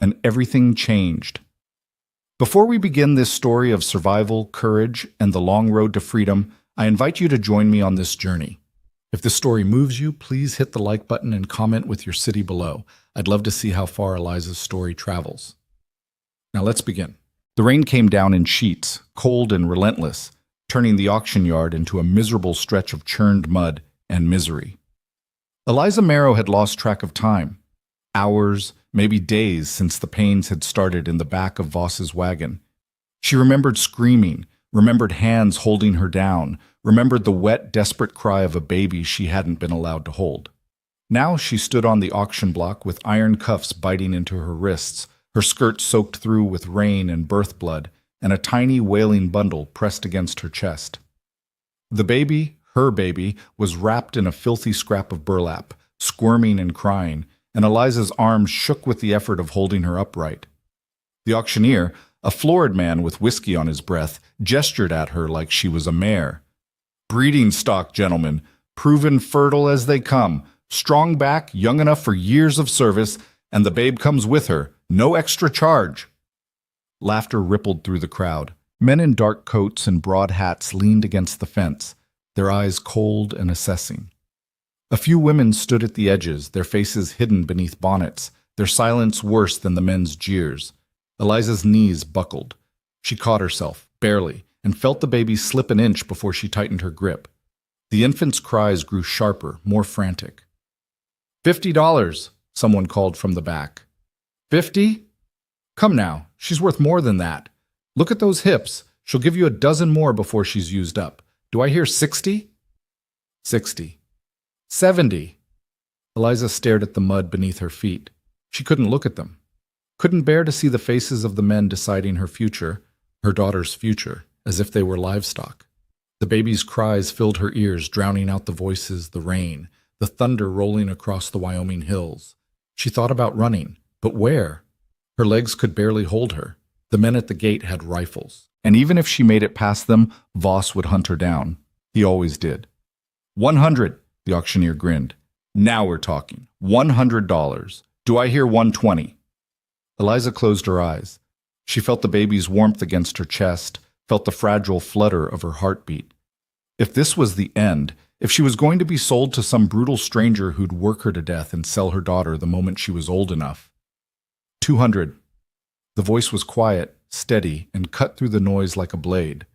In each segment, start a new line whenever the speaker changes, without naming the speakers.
and everything changed. Before we begin this story of survival, courage, and the long road to freedom, I invite you to join me on this journey. If this story moves you, please hit the like button and comment with your city below. I'd love to see how far Eliza's story travels. Now let's begin. The rain came down in sheets, cold and relentless, turning the auction yard into a miserable stretch of churned mud and misery. Eliza Marrow had lost track of time. Hours, maybe days since the pains had started in the back of Voss's wagon. She remembered screaming, remembered hands holding her down, remembered the wet, desperate cry of a baby she hadn't been allowed to hold. Now she stood on the auction block with iron cuffs biting into her wrists, her skirt soaked through with rain and birth blood, and a tiny wailing bundle pressed against her chest. The baby, her baby, was wrapped in a filthy scrap of burlap, squirming and crying, and Eliza's arms shook with the effort of holding her upright. The auctioneer, a florid man with whiskey on his breath, gestured at her like she was a mare. "Breeding stock, gentlemen, proven fertile as they come, strong back, young enough for years of service, and the babe comes with her, no extra charge." Laughter rippled through the crowd. Men in dark coats and broad hats leaned against the fence, their eyes cold and assessing. A few women stood at the edges, their faces hidden beneath bonnets, their silence worse than the men's jeers. Eliza's knees buckled. She caught herself, barely, and felt the baby slip an inch before she tightened her grip. The infant's cries grew sharper, more frantic. $50, someone called from the back. 50? Come now, she's worth more than that. Look at those hips. She'll give you a dozen more before she's used up. Do I hear 60? 60. 70. Eliza stared at the mud beneath her feet. She couldn't look at them. Couldn't bear to see the faces of the men deciding her future, her daughter's future, as if they were livestock. The baby's cries filled her ears, drowning out the voices, the rain, the thunder rolling across the Wyoming hills. She thought about running, but where? Her legs could barely hold her. The men at the gate had rifles, and even if she made it past them, Voss would hunt her down. He always did. 100, the auctioneer grinned. Now we're talking. $100. Do I hear 120? Eliza closed her eyes. She felt the baby's warmth against her chest, felt the fragile flutter of her heartbeat. If this was the end, if she was going to be sold to some brutal stranger who'd work her to death and sell her daughter the moment she was old enough. 200. The voice was quiet, steady, and cut through the noise like a blade.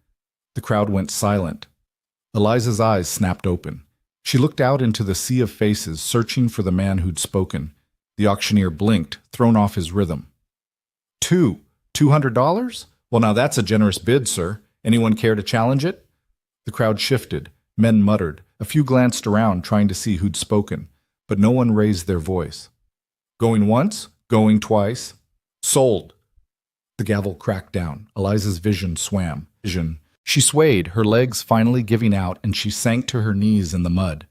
The crowd went silent. Eliza's eyes snapped open. She looked out into the sea of faces, searching for the man who'd spoken. The auctioneer blinked, thrown off his rhythm. $200? Well, now that's a generous bid, sir. Anyone care to challenge it? The crowd shifted. Men muttered. A few glanced around, trying to see who'd spoken, but no one raised their voice. Going once? Going twice? Sold. The gavel cracked down. Eliza's vision swam. She swayed, her legs finally giving out, and she sank to her knees in the mud.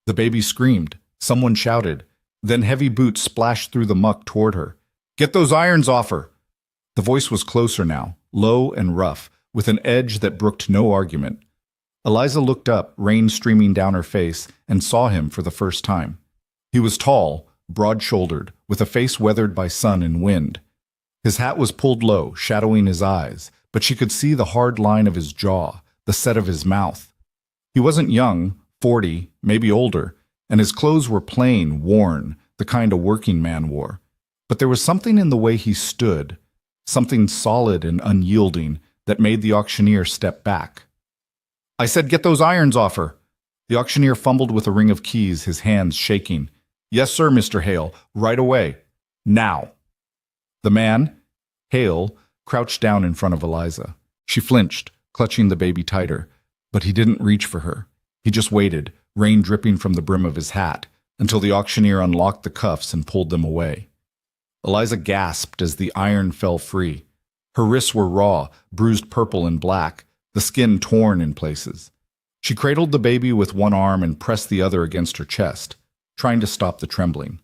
The baby screamed. Someone shouted. Then heavy boots splashed through the muck toward her. "Get those irons off her!" The voice was closer now, low and rough, with an edge that brooked no argument. Eliza looked up, rain streaming down her face, and saw him for the first time. He was tall, broad-shouldered, with a face weathered by sun and wind. His hat was pulled low, shadowing his eyes, but she could see the hard line of his jaw, the set of his mouth. He wasn't young, 40, maybe older, and his clothes were plain, worn, the kind a working man wore. But there was something in the way he stood, something solid and unyielding, that made the auctioneer step back. "I said get those irons off her." The auctioneer fumbled with a ring of keys, his hands shaking. "Yes, sir, Mr. Hale. Right away. Now." The man, Hale, crouched down in front of Eliza. She flinched, clutching the baby tighter, but he didn't reach for her. He just waited, rain dripping from the brim of his hat, until the auctioneer unlocked the cuffs and pulled them away. Eliza gasped as the iron fell free. Her wrists were raw, bruised purple and black, the skin torn in places. She cradled the baby with one arm and pressed the other against her chest, trying to stop the trembling.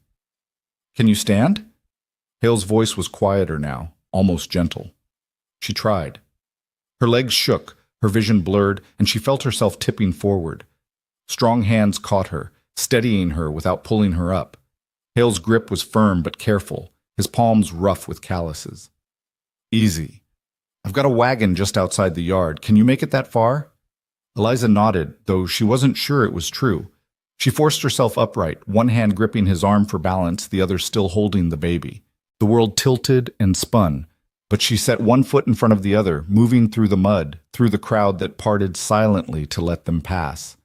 "Can you stand?" Hale's voice was quieter now, almost gentle. She tried. Her legs shook, her vision blurred, and she felt herself tipping forward. Strong hands caught her, steadying her without pulling her up. Hale's grip was firm but careful, his palms rough with calluses. Easy. I've got a wagon just outside the yard. Can you make it that far? Eliza nodded, though she wasn't sure it was true. She forced herself upright, one hand gripping his arm for balance, the other still holding the baby. The world tilted and spun, but she set one foot in front of the other, moving through the mud, through the crowd that parted silently to let them pass.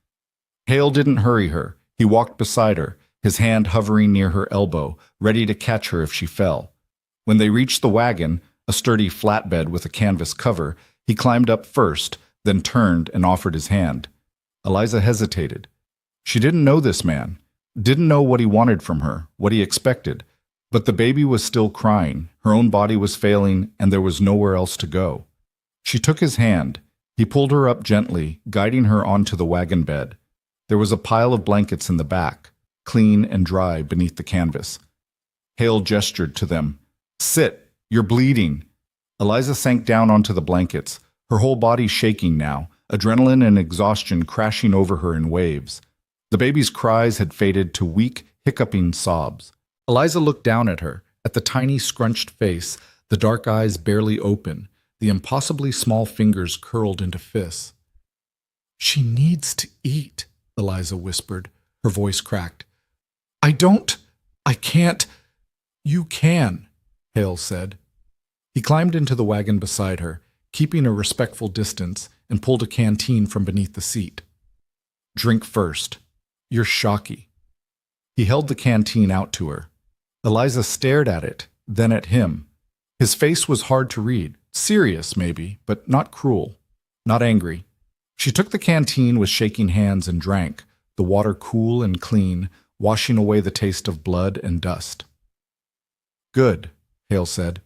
Hale didn't hurry her. He walked beside her, his hand hovering near her elbow, ready to catch her if she fell. When they reached the wagon, a sturdy flatbed with a canvas cover, he climbed up first, then turned and offered his hand. Eliza hesitated. She didn't know this man, didn't know what he wanted from her, what he expected. But the baby was still crying, her own body was failing, and there was nowhere else to go. She took his hand. He pulled her up gently, guiding her onto the wagon bed. There was a pile of blankets in the back, clean and dry beneath the canvas. Hale gestured to them. "Sit, you're bleeding." Eliza sank down onto the blankets, her whole body shaking now, adrenaline and exhaustion crashing over her in waves. The baby's cries had faded to weak, hiccuping sobs. Eliza looked down at her, at the tiny, scrunched face, the dark eyes barely open, the impossibly small fingers curled into fists. "She needs to eat," Eliza whispered, her voice cracked. I can't." "You can," Hale said. He climbed into the wagon beside her, keeping a respectful distance, and pulled a canteen from beneath the seat. "Drink first. You're shocky." He held the canteen out to her. Eliza stared at it, then at him. His face was hard to read, serious maybe, but not cruel, not angry. She took the canteen with shaking hands and drank, the water cool and clean, washing away the taste of blood and dust. "Good," Hale said.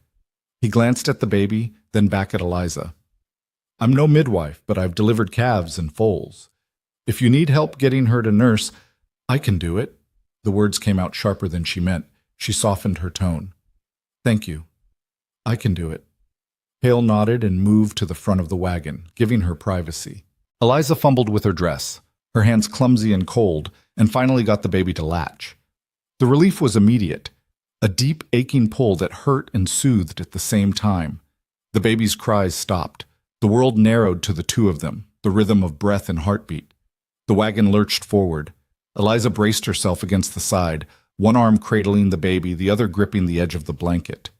He glanced at the baby, then back at Eliza. "I'm no midwife, but I've delivered calves and foals. If you need help getting her to nurse, I can do it." The words came out sharper than she meant. She softened her tone. "Thank you. I can do it." Hale nodded and moved to the front of the wagon, giving her privacy. Eliza fumbled with her dress, her hands clumsy and cold, and finally got the baby to latch. The relief was immediate, a deep, aching pull that hurt and soothed at the same time. The baby's cries stopped. The world narrowed to the two of them, the rhythm of breath and heartbeat. The wagon lurched forward. Eliza braced herself against the side, one arm cradling the baby, the other gripping the edge of the blanket.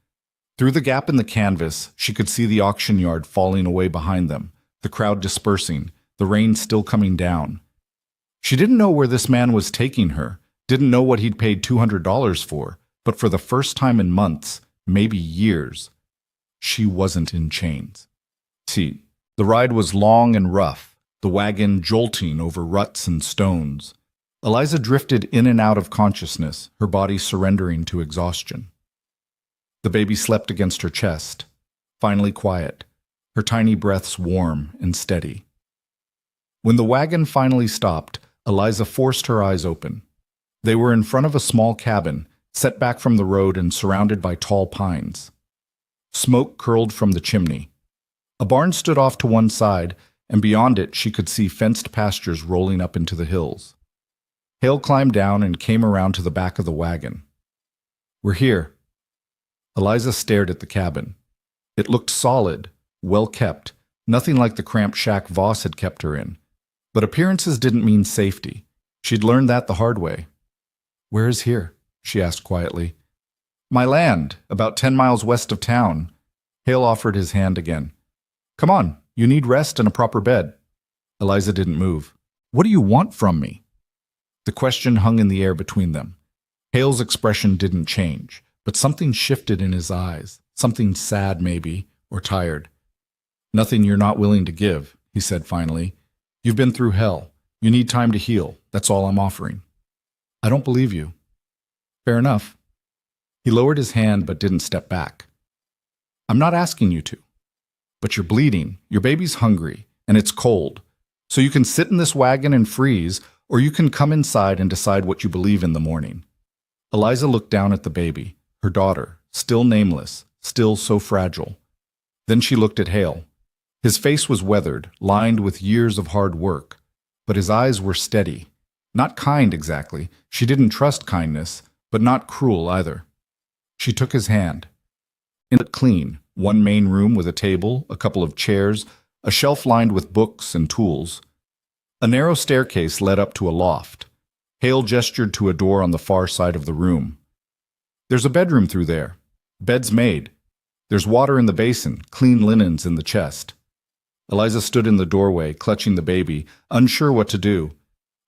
Through the gap in the canvas, she could see the auction yard falling away behind them, the crowd dispersing, the rain still coming down. She didn't know where this man was taking her, didn't know what he'd paid $200 for, but for the first time in months, maybe years, she wasn't in chains. See, the ride was long and rough, the wagon jolting over ruts and stones. Eliza drifted in and out of consciousness, her body surrendering to exhaustion. The baby slept against her chest, finally quiet, her tiny breaths warm and steady. When the wagon finally stopped, Eliza forced her eyes open. They were in front of a small cabin, set back from the road and surrounded by tall pines. Smoke curled from the chimney. A barn stood off to one side, and beyond it she could see fenced pastures rolling up into the hills. Hale climbed down and came around to the back of the wagon. "We're here." Eliza stared at the cabin. It looked solid, well kept, nothing like the cramped shack Voss had kept her in. But appearances didn't mean safety. She'd learned that the hard way. "Where is here?" she asked quietly. "My land, about 10 miles west of town." Hale offered his hand again. "Come on, you need rest and a proper bed." Eliza didn't move. "What do you want from me?" The question hung in the air between them. Hale's expression didn't change, but something shifted in his eyes, something sad maybe, or tired. "Nothing you're not willing to give," he said finally. "You've been through hell. You need time to heal. That's all I'm offering." "I don't believe you." "Fair enough." He lowered his hand but didn't step back. "I'm not asking you to. But you're bleeding, your baby's hungry, and it's cold. So you can sit in this wagon and freeze, or you can come inside and decide what you believe in the morning." Eliza looked down at the baby, her daughter, still nameless, still so fragile. Then she looked at Hale. His face was weathered, lined with years of hard work, but his eyes were steady. Not kind exactly, she didn't trust kindness, but not cruel either. She took his hand. In it clean, one main room with a table, a couple of chairs, a shelf lined with books and tools. A narrow staircase led up to a loft. Hale gestured to a door on the far side of the room. There's a bedroom through there. Bed's made. There's water in the basin, clean linens in the chest. Eliza stood in the doorway, clutching the baby, unsure what to do.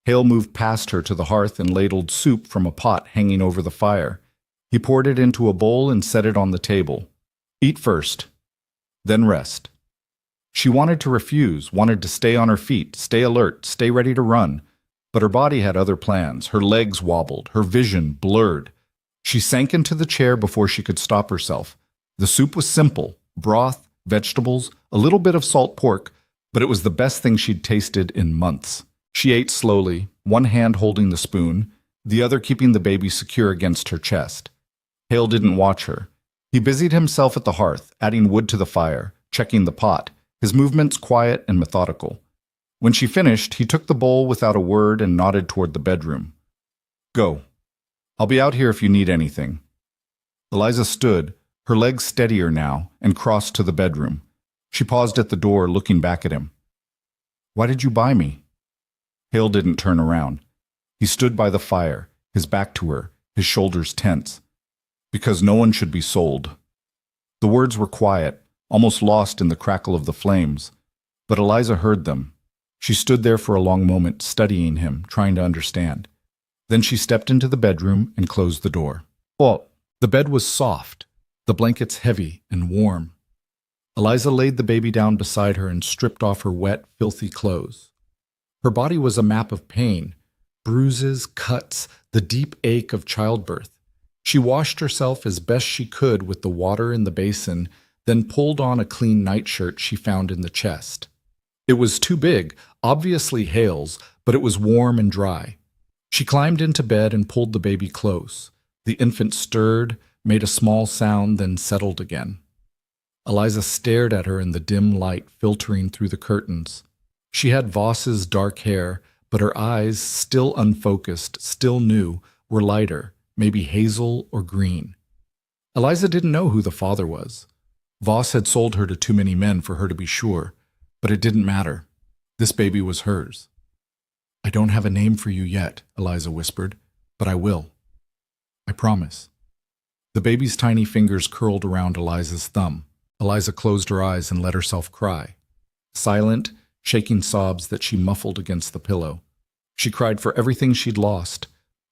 Hale moved past her to the hearth and ladled soup from a pot hanging over the fire. He poured it into a bowl and set it on the table. Eat first, then rest. She wanted to refuse, wanted to stay on her feet, stay alert, stay ready to run. But her body had other plans. Her legs wobbled, her vision blurred. She sank into the chair before she could stop herself. The soup was simple, broth, vegetables, a little bit of salt pork, but it was the best thing she'd tasted in months. She ate slowly, one hand holding the spoon, the other keeping the baby secure against her chest. Hale didn't watch her. He busied himself at the hearth, adding wood to the fire, checking the pot, his movements quiet and methodical. When she finished, he took the bowl without a word and nodded toward the bedroom. Go. I'll be out here if you need anything. Eliza stood, her legs steadier now, and crossed to the bedroom. She paused at the door, looking back at him. Why did you buy me? Hale didn't turn around. He stood by the fire, his back to her, his shoulders tense. Because no one should be sold. The words were quiet, almost lost in the crackle of the flames. But Eliza heard them. She stood there for a long moment, studying him, trying to understand. Then she stepped into the bedroom and closed the door. The bed was soft, the blankets heavy and warm. Eliza laid the baby down beside her and stripped off her wet, filthy clothes. Her body was a map of pain, bruises, cuts, the deep ache of childbirth. She washed herself as best she could with the water in the basin, then pulled on a clean nightshirt she found in the chest. It was too big, obviously Hale's, but it was warm and dry. She climbed into bed and pulled the baby close. The infant stirred, made a small sound, then settled again. Eliza stared at her in the dim light filtering through the curtains. She had Voss's dark hair, but her eyes, still unfocused, still new, were lighter, maybe hazel or green. Eliza didn't know who the father was. Voss had sold her to too many men for her to be sure, but it didn't matter. This baby was hers. I don't have a name for you yet, Eliza whispered, but I will. I promise. The baby's tiny fingers curled around Eliza's thumb. Eliza closed her eyes and let herself cry. Silent, shaking sobs that she muffled against the pillow. She cried for everything she'd lost,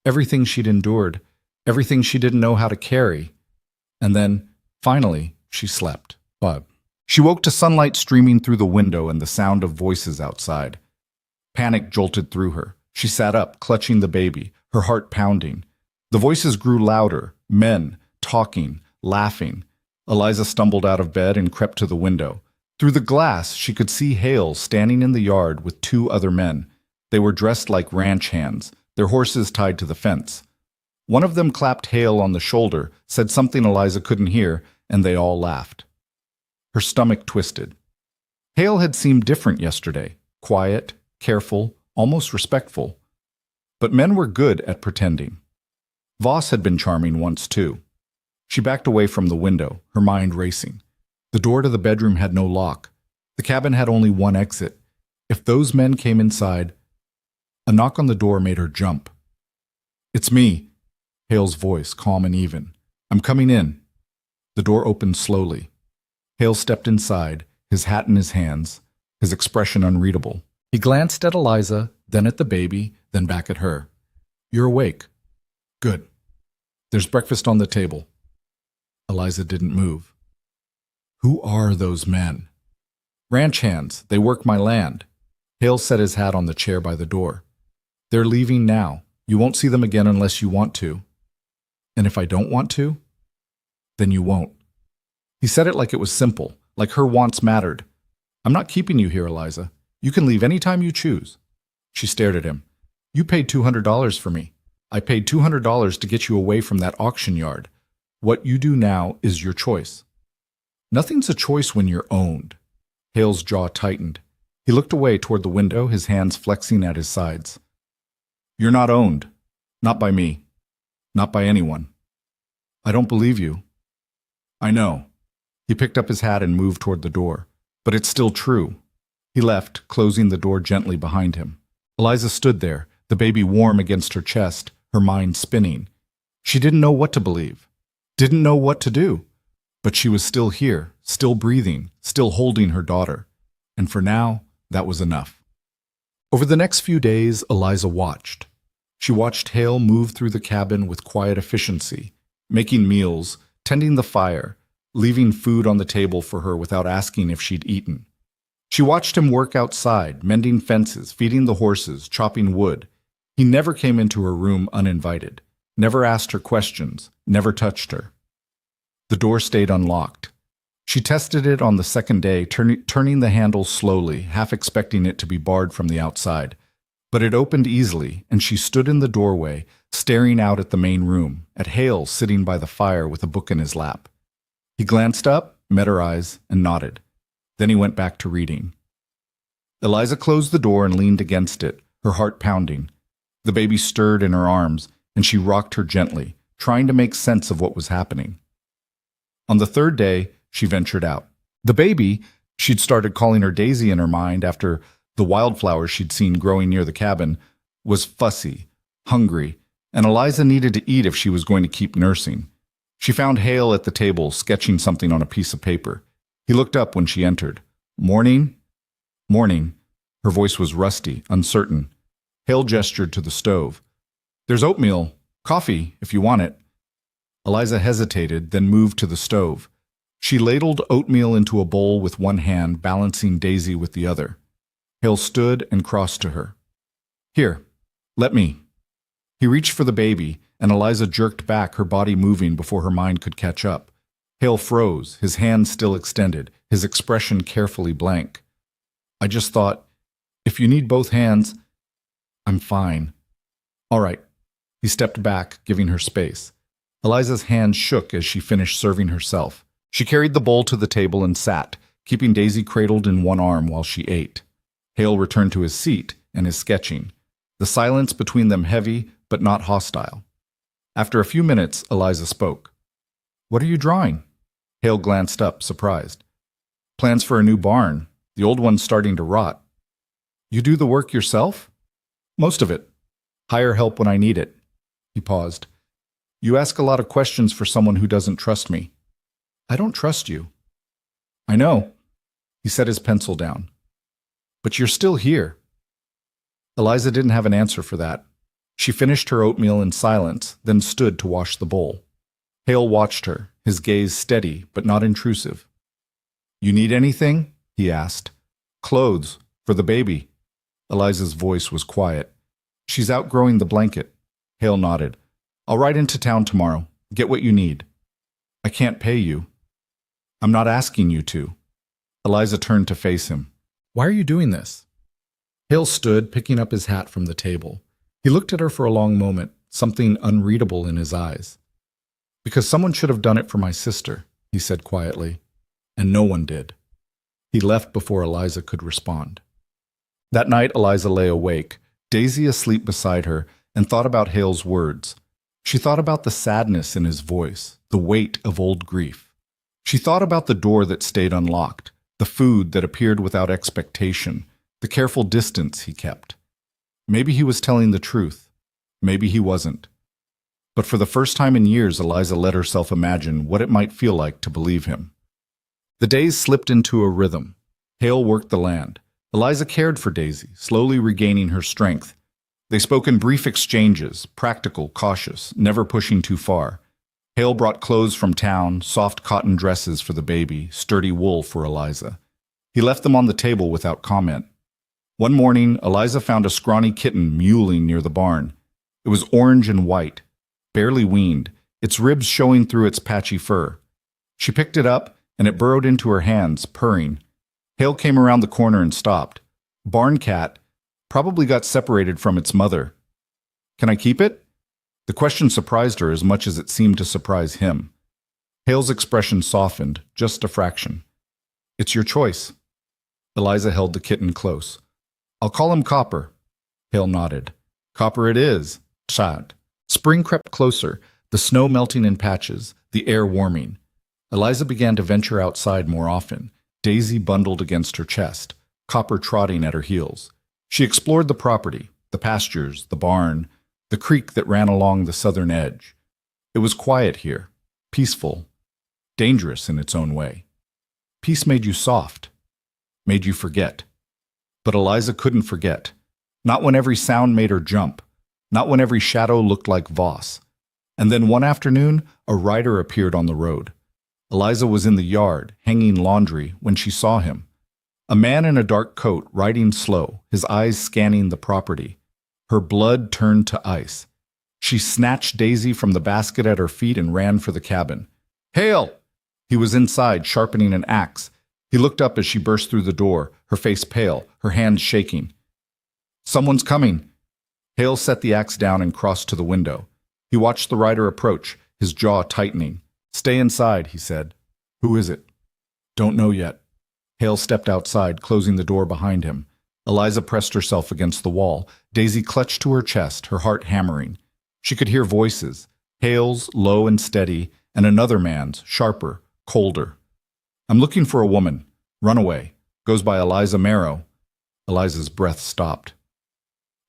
everything she'd endured, everything she didn't know how to carry. And then, finally, she slept. She woke to sunlight streaming through the window and the sound of voices outside. Panic jolted through her. She sat up, clutching the baby, her heart pounding. The voices grew louder, men, talking, laughing. Eliza stumbled out of bed and crept to the window. Through the glass, she could see Hale standing in the yard with two other men. They were dressed like ranch hands, their horses tied to the fence. One of them clapped Hale on the shoulder, said something Eliza couldn't hear, and they all laughed. Her stomach twisted. Hale had seemed different yesterday, quiet, careful, almost respectful. But men were good at pretending. Voss had been charming once, too. She backed away from the window, her mind racing. The door to the bedroom had no lock. The cabin had only one exit. If those men came inside, a knock on the door made her jump. It's me, Hale's voice, calm and even. I'm coming in. The door opened slowly. Hale stepped inside, his hat in his hands, his expression unreadable. He glanced at Eliza, then at the baby, then back at her. You're awake. Good. There's breakfast on the table. Eliza didn't move. Who are those men? Ranch hands. They work my land. Hale set his hat on the chair by the door. They're leaving now. You won't see them again unless you want to. And if I don't want to, then you won't. He said it like it was simple, like her wants mattered. I'm not keeping you here, Eliza. You can leave any time you choose. She stared at him. You paid $200 for me. I paid $200 to get you away from that auction yard. What you do now is your choice. Nothing's a choice when you're owned. Hale's jaw tightened. He looked away toward the window, his hands flexing at his sides. You're not owned. Not by me. Not by anyone. I don't believe you. I know. He picked up his hat and moved toward the door. But it's still true. He left, closing the door gently behind him. Eliza stood there, the baby warm against her chest, her mind spinning. She didn't know what to believe, didn't know what to do. But she was still here, still breathing, still holding her daughter. And for now, that was enough. Over the next few days, Eliza watched. She watched Hale move through the cabin with quiet efficiency, making meals, tending the fire, leaving food on the table for her without asking if she'd eaten. She watched him work outside, mending fences, feeding the horses, chopping wood. He never came into her room uninvited, never asked her questions, never touched her. The door stayed unlocked. She tested it on the second day, turning the handle slowly, half expecting it to be barred from the outside. But it opened easily, and she stood in the doorway, staring out at the main room, at Hale sitting by the fire with a book in his lap. He glanced up, met her eyes, and nodded. Then he went back to reading. Eliza closed the door and leaned against it, her heart pounding. The baby stirred in her arms, and she rocked her gently, trying to make sense of what was happening. On the third day, she ventured out. The baby, she'd started calling her Daisy in her mind after the wildflowers she'd seen growing near the cabin, was fussy, hungry, and Eliza needed to eat if she was going to keep nursing. She found Hale at the table, sketching something on a piece of paper. He looked up when she entered. Morning? Morning. Her voice was rusty, uncertain. Hale gestured to the stove. There's oatmeal, coffee, if you want it. Eliza hesitated, then moved to the stove. She ladled oatmeal into a bowl with one hand, balancing Daisy with the other. Hale stood and crossed to her. Here, let me. He reached for the baby, and Eliza jerked back, her body moving before her mind could catch up. Hale froze, his hand still extended, his expression carefully blank. I just thought, if you need both hands, I'm fine. All right. He stepped back, giving her space. Eliza's hand shook as she finished serving herself. She carried the bowl to the table and sat, keeping Daisy cradled in one arm while she ate. Hale returned to his seat and his sketching, the silence between them heavy but not hostile. After a few minutes, Eliza spoke. What are you drawing? Hale glanced up, surprised. Plans for a new barn. The old one's starting to rot. You do the work yourself? Most of it. Hire help when I need it. He paused. You ask a lot of questions for someone who doesn't trust me. I don't trust you. I know. He set his pencil down. But you're still here. Eliza didn't have an answer for that. She finished her oatmeal in silence, then stood to wash the bowl. Hale watched her, his gaze steady but not intrusive. You need anything? He asked. Clothes, for the baby. Eliza's voice was quiet. She's outgrowing the blanket. Hale nodded. I'll ride into town tomorrow. Get what you need. I can't pay you. I'm not asking you to. Eliza turned to face him. Why are you doing this? Hale stood, picking up his hat from the table. He looked at her for a long moment, something unreadable in his eyes. Because someone should have done it for my sister, he said quietly, and no one did. He left before Eliza could respond. That night, Eliza lay awake, Daisy asleep beside her, and thought about Hale's words. She thought about the sadness in his voice, the weight of old grief. She thought about the door that stayed unlocked, the food that appeared without expectation, the careful distance he kept. Maybe he was telling the truth. Maybe he wasn't. But for the first time in years, Eliza let herself imagine what it might feel like to believe him. The days slipped into a rhythm. Hale worked the land. Eliza cared for Daisy, slowly regaining her strength. They spoke in brief exchanges, practical, cautious, never pushing too far. Hale brought clothes from town, soft cotton dresses for the baby, sturdy wool for Eliza. He left them on the table without comment. One morning, Eliza found a scrawny kitten mewling near the barn. It was orange and white, barely weaned, its ribs showing through its patchy fur. She picked it up, and it burrowed into her hands, purring. Hale came around the corner and stopped. Barn cat probably got separated from its mother. Can I keep it? The question surprised her as much as it seemed to surprise him. Hale's expression softened, just a fraction. It's your choice. Eliza held the kitten close. I'll call him Copper. Hale nodded. Copper it is. Chad. Spring crept closer, the snow melting in patches, the air warming. Eliza began to venture outside more often, Daisy bundled against her chest, Copper trotting at her heels. She explored the property, the pastures, the barn, the creek that ran along the southern edge. It was quiet here, peaceful, dangerous in its own way. Peace made you soft, made you forget. But Eliza couldn't forget. Not when every sound made her jump, not when every shadow looked like Voss. And then one afternoon, a rider appeared on the road. Eliza was in the yard, hanging laundry, when she saw him. A man in a dark coat, riding slow, his eyes scanning the property. Her blood turned to ice. She snatched Daisy from the basket at her feet and ran for the cabin. "Hale!" He was inside, sharpening an axe. He looked up as she burst through the door, her face pale, her hands shaking. "Someone's coming." Hale set the axe down and crossed to the window. He watched the rider approach, his jaw tightening. "Stay inside," he said. "Who is it?" "Don't know yet." Hale stepped outside, closing the door behind him. Eliza pressed herself against the wall. Daisy clutched to her chest, her heart hammering. She could hear voices, Hale's low and steady, and another man's, sharper, colder. "I'm looking for a woman. Runaway. Goes by Eliza Marrow." Eliza's breath stopped.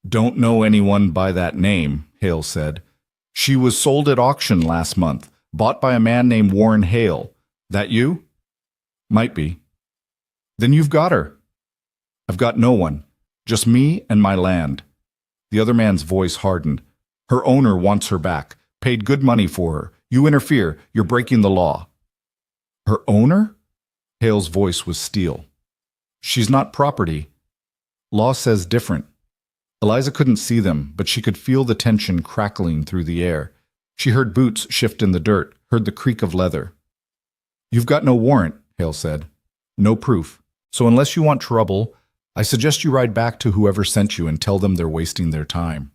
"Don't know anyone by that name," Hale said. "She was sold at auction last month, bought by a man named Warren Hale. That you?" "Might be." "Then you've got her." "I've got no one. Just me and my land." The other man's voice hardened. "Her owner wants her back. Paid good money for her. You interfere. You're breaking the law." "Her owner?" Hale's voice was steel. "She's not property. Law says different." Eliza couldn't see them, but she could feel the tension crackling through the air. She heard boots shift in the dirt, heard the creak of leather. "You've got no warrant," Hale said. "No proof. So unless you want trouble, I suggest you ride back to whoever sent you and tell them they're wasting their time."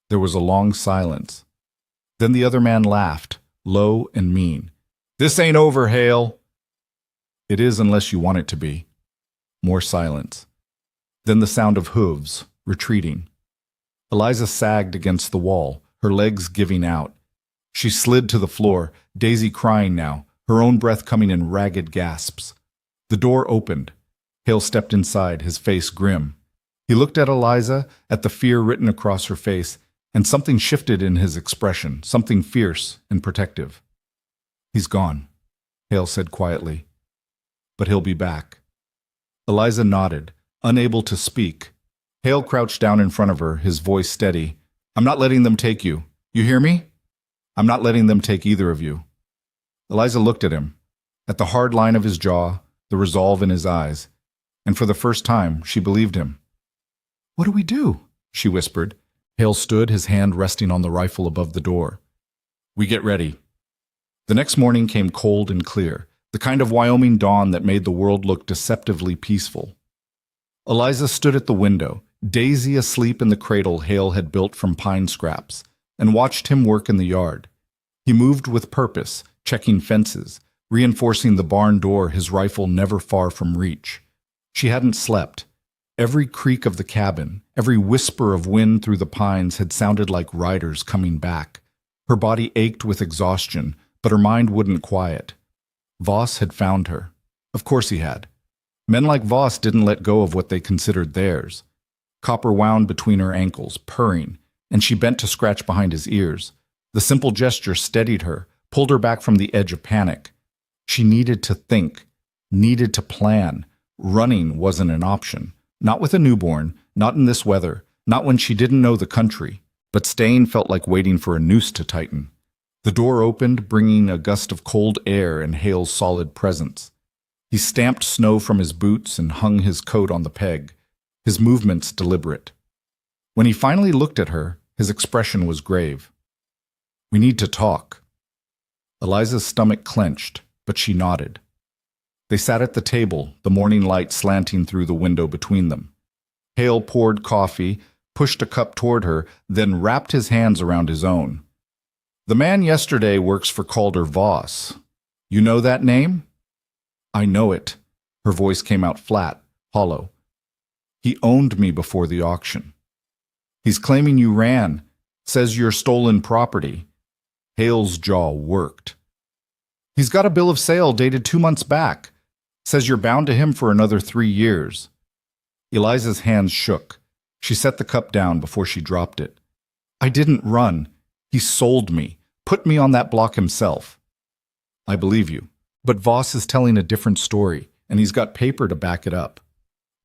There was a long silence. Then the other man laughed, low and mean. "This ain't over, Hale." "It is unless you want it to be." More silence. Then the sound of hooves, retreating. Eliza sagged against the wall, her legs giving out. She slid to the floor, Daisy crying now, her own breath coming in ragged gasps. The door opened. Hale stepped inside, his face grim. He looked at Eliza, at the fear written across her face, and something shifted in his expression, something fierce and protective. "He's gone," Hale said quietly. "But he'll be back." Eliza nodded, unable to speak. Hale crouched down in front of her, his voice steady. "I'm not letting them take you. You hear me? I'm not letting them take either of you." Eliza looked at him, at the hard line of his jaw, the resolve in his eyes, and for the first time she believed him. "What do we do?" she whispered. Hale stood, his hand resting on the rifle above the door. "We get ready." The next morning came cold and clear, the kind of Wyoming dawn that made the world look deceptively peaceful. Eliza stood at the window, Daisy asleep in the cradle Hale had built from pine scraps, and watched him work in the yard. He moved with purpose, checking fences, reinforcing the barn door, his rifle never far from reach. She hadn't slept. Every creak of the cabin, every whisper of wind through the pines had sounded like riders coming back. Her body ached with exhaustion, but her mind wouldn't quiet. Voss had found her. Of course he had. Men like Voss didn't let go of what they considered theirs. Copper wound between her ankles, purring, and she bent to scratch behind his ears. The simple gesture steadied her, pulled her back from the edge of panic. She needed to think, needed to plan. Running wasn't an option. Not with a newborn, not in this weather, not when she didn't know the country. But staying felt like waiting for a noose to tighten. The door opened, bringing a gust of cold air and Hale's solid presence. He stamped snow from his boots and hung his coat on the peg, his movements deliberate. When he finally looked at her, his expression was grave. "We need to talk." Eliza's stomach clenched, but she nodded. They sat at the table, the morning light slanting through the window between them. Hale poured coffee, pushed a cup toward her, then wrapped his hands around his own. "The man yesterday works for Calder Voss. You know that name?" "I know it." Her voice came out flat, hollow. "He owned me before the auction. He's claiming you ran, says you're stolen property. Hale's jaw worked. He's got a bill of sale dated 2 months back. Says you're bound to him for another 3 years. Eliza's hands shook. She set the cup down before she dropped it. I didn't run. He sold me, put me on that block himself. I believe you. But Voss is telling a different story, and he's got paper to back it up.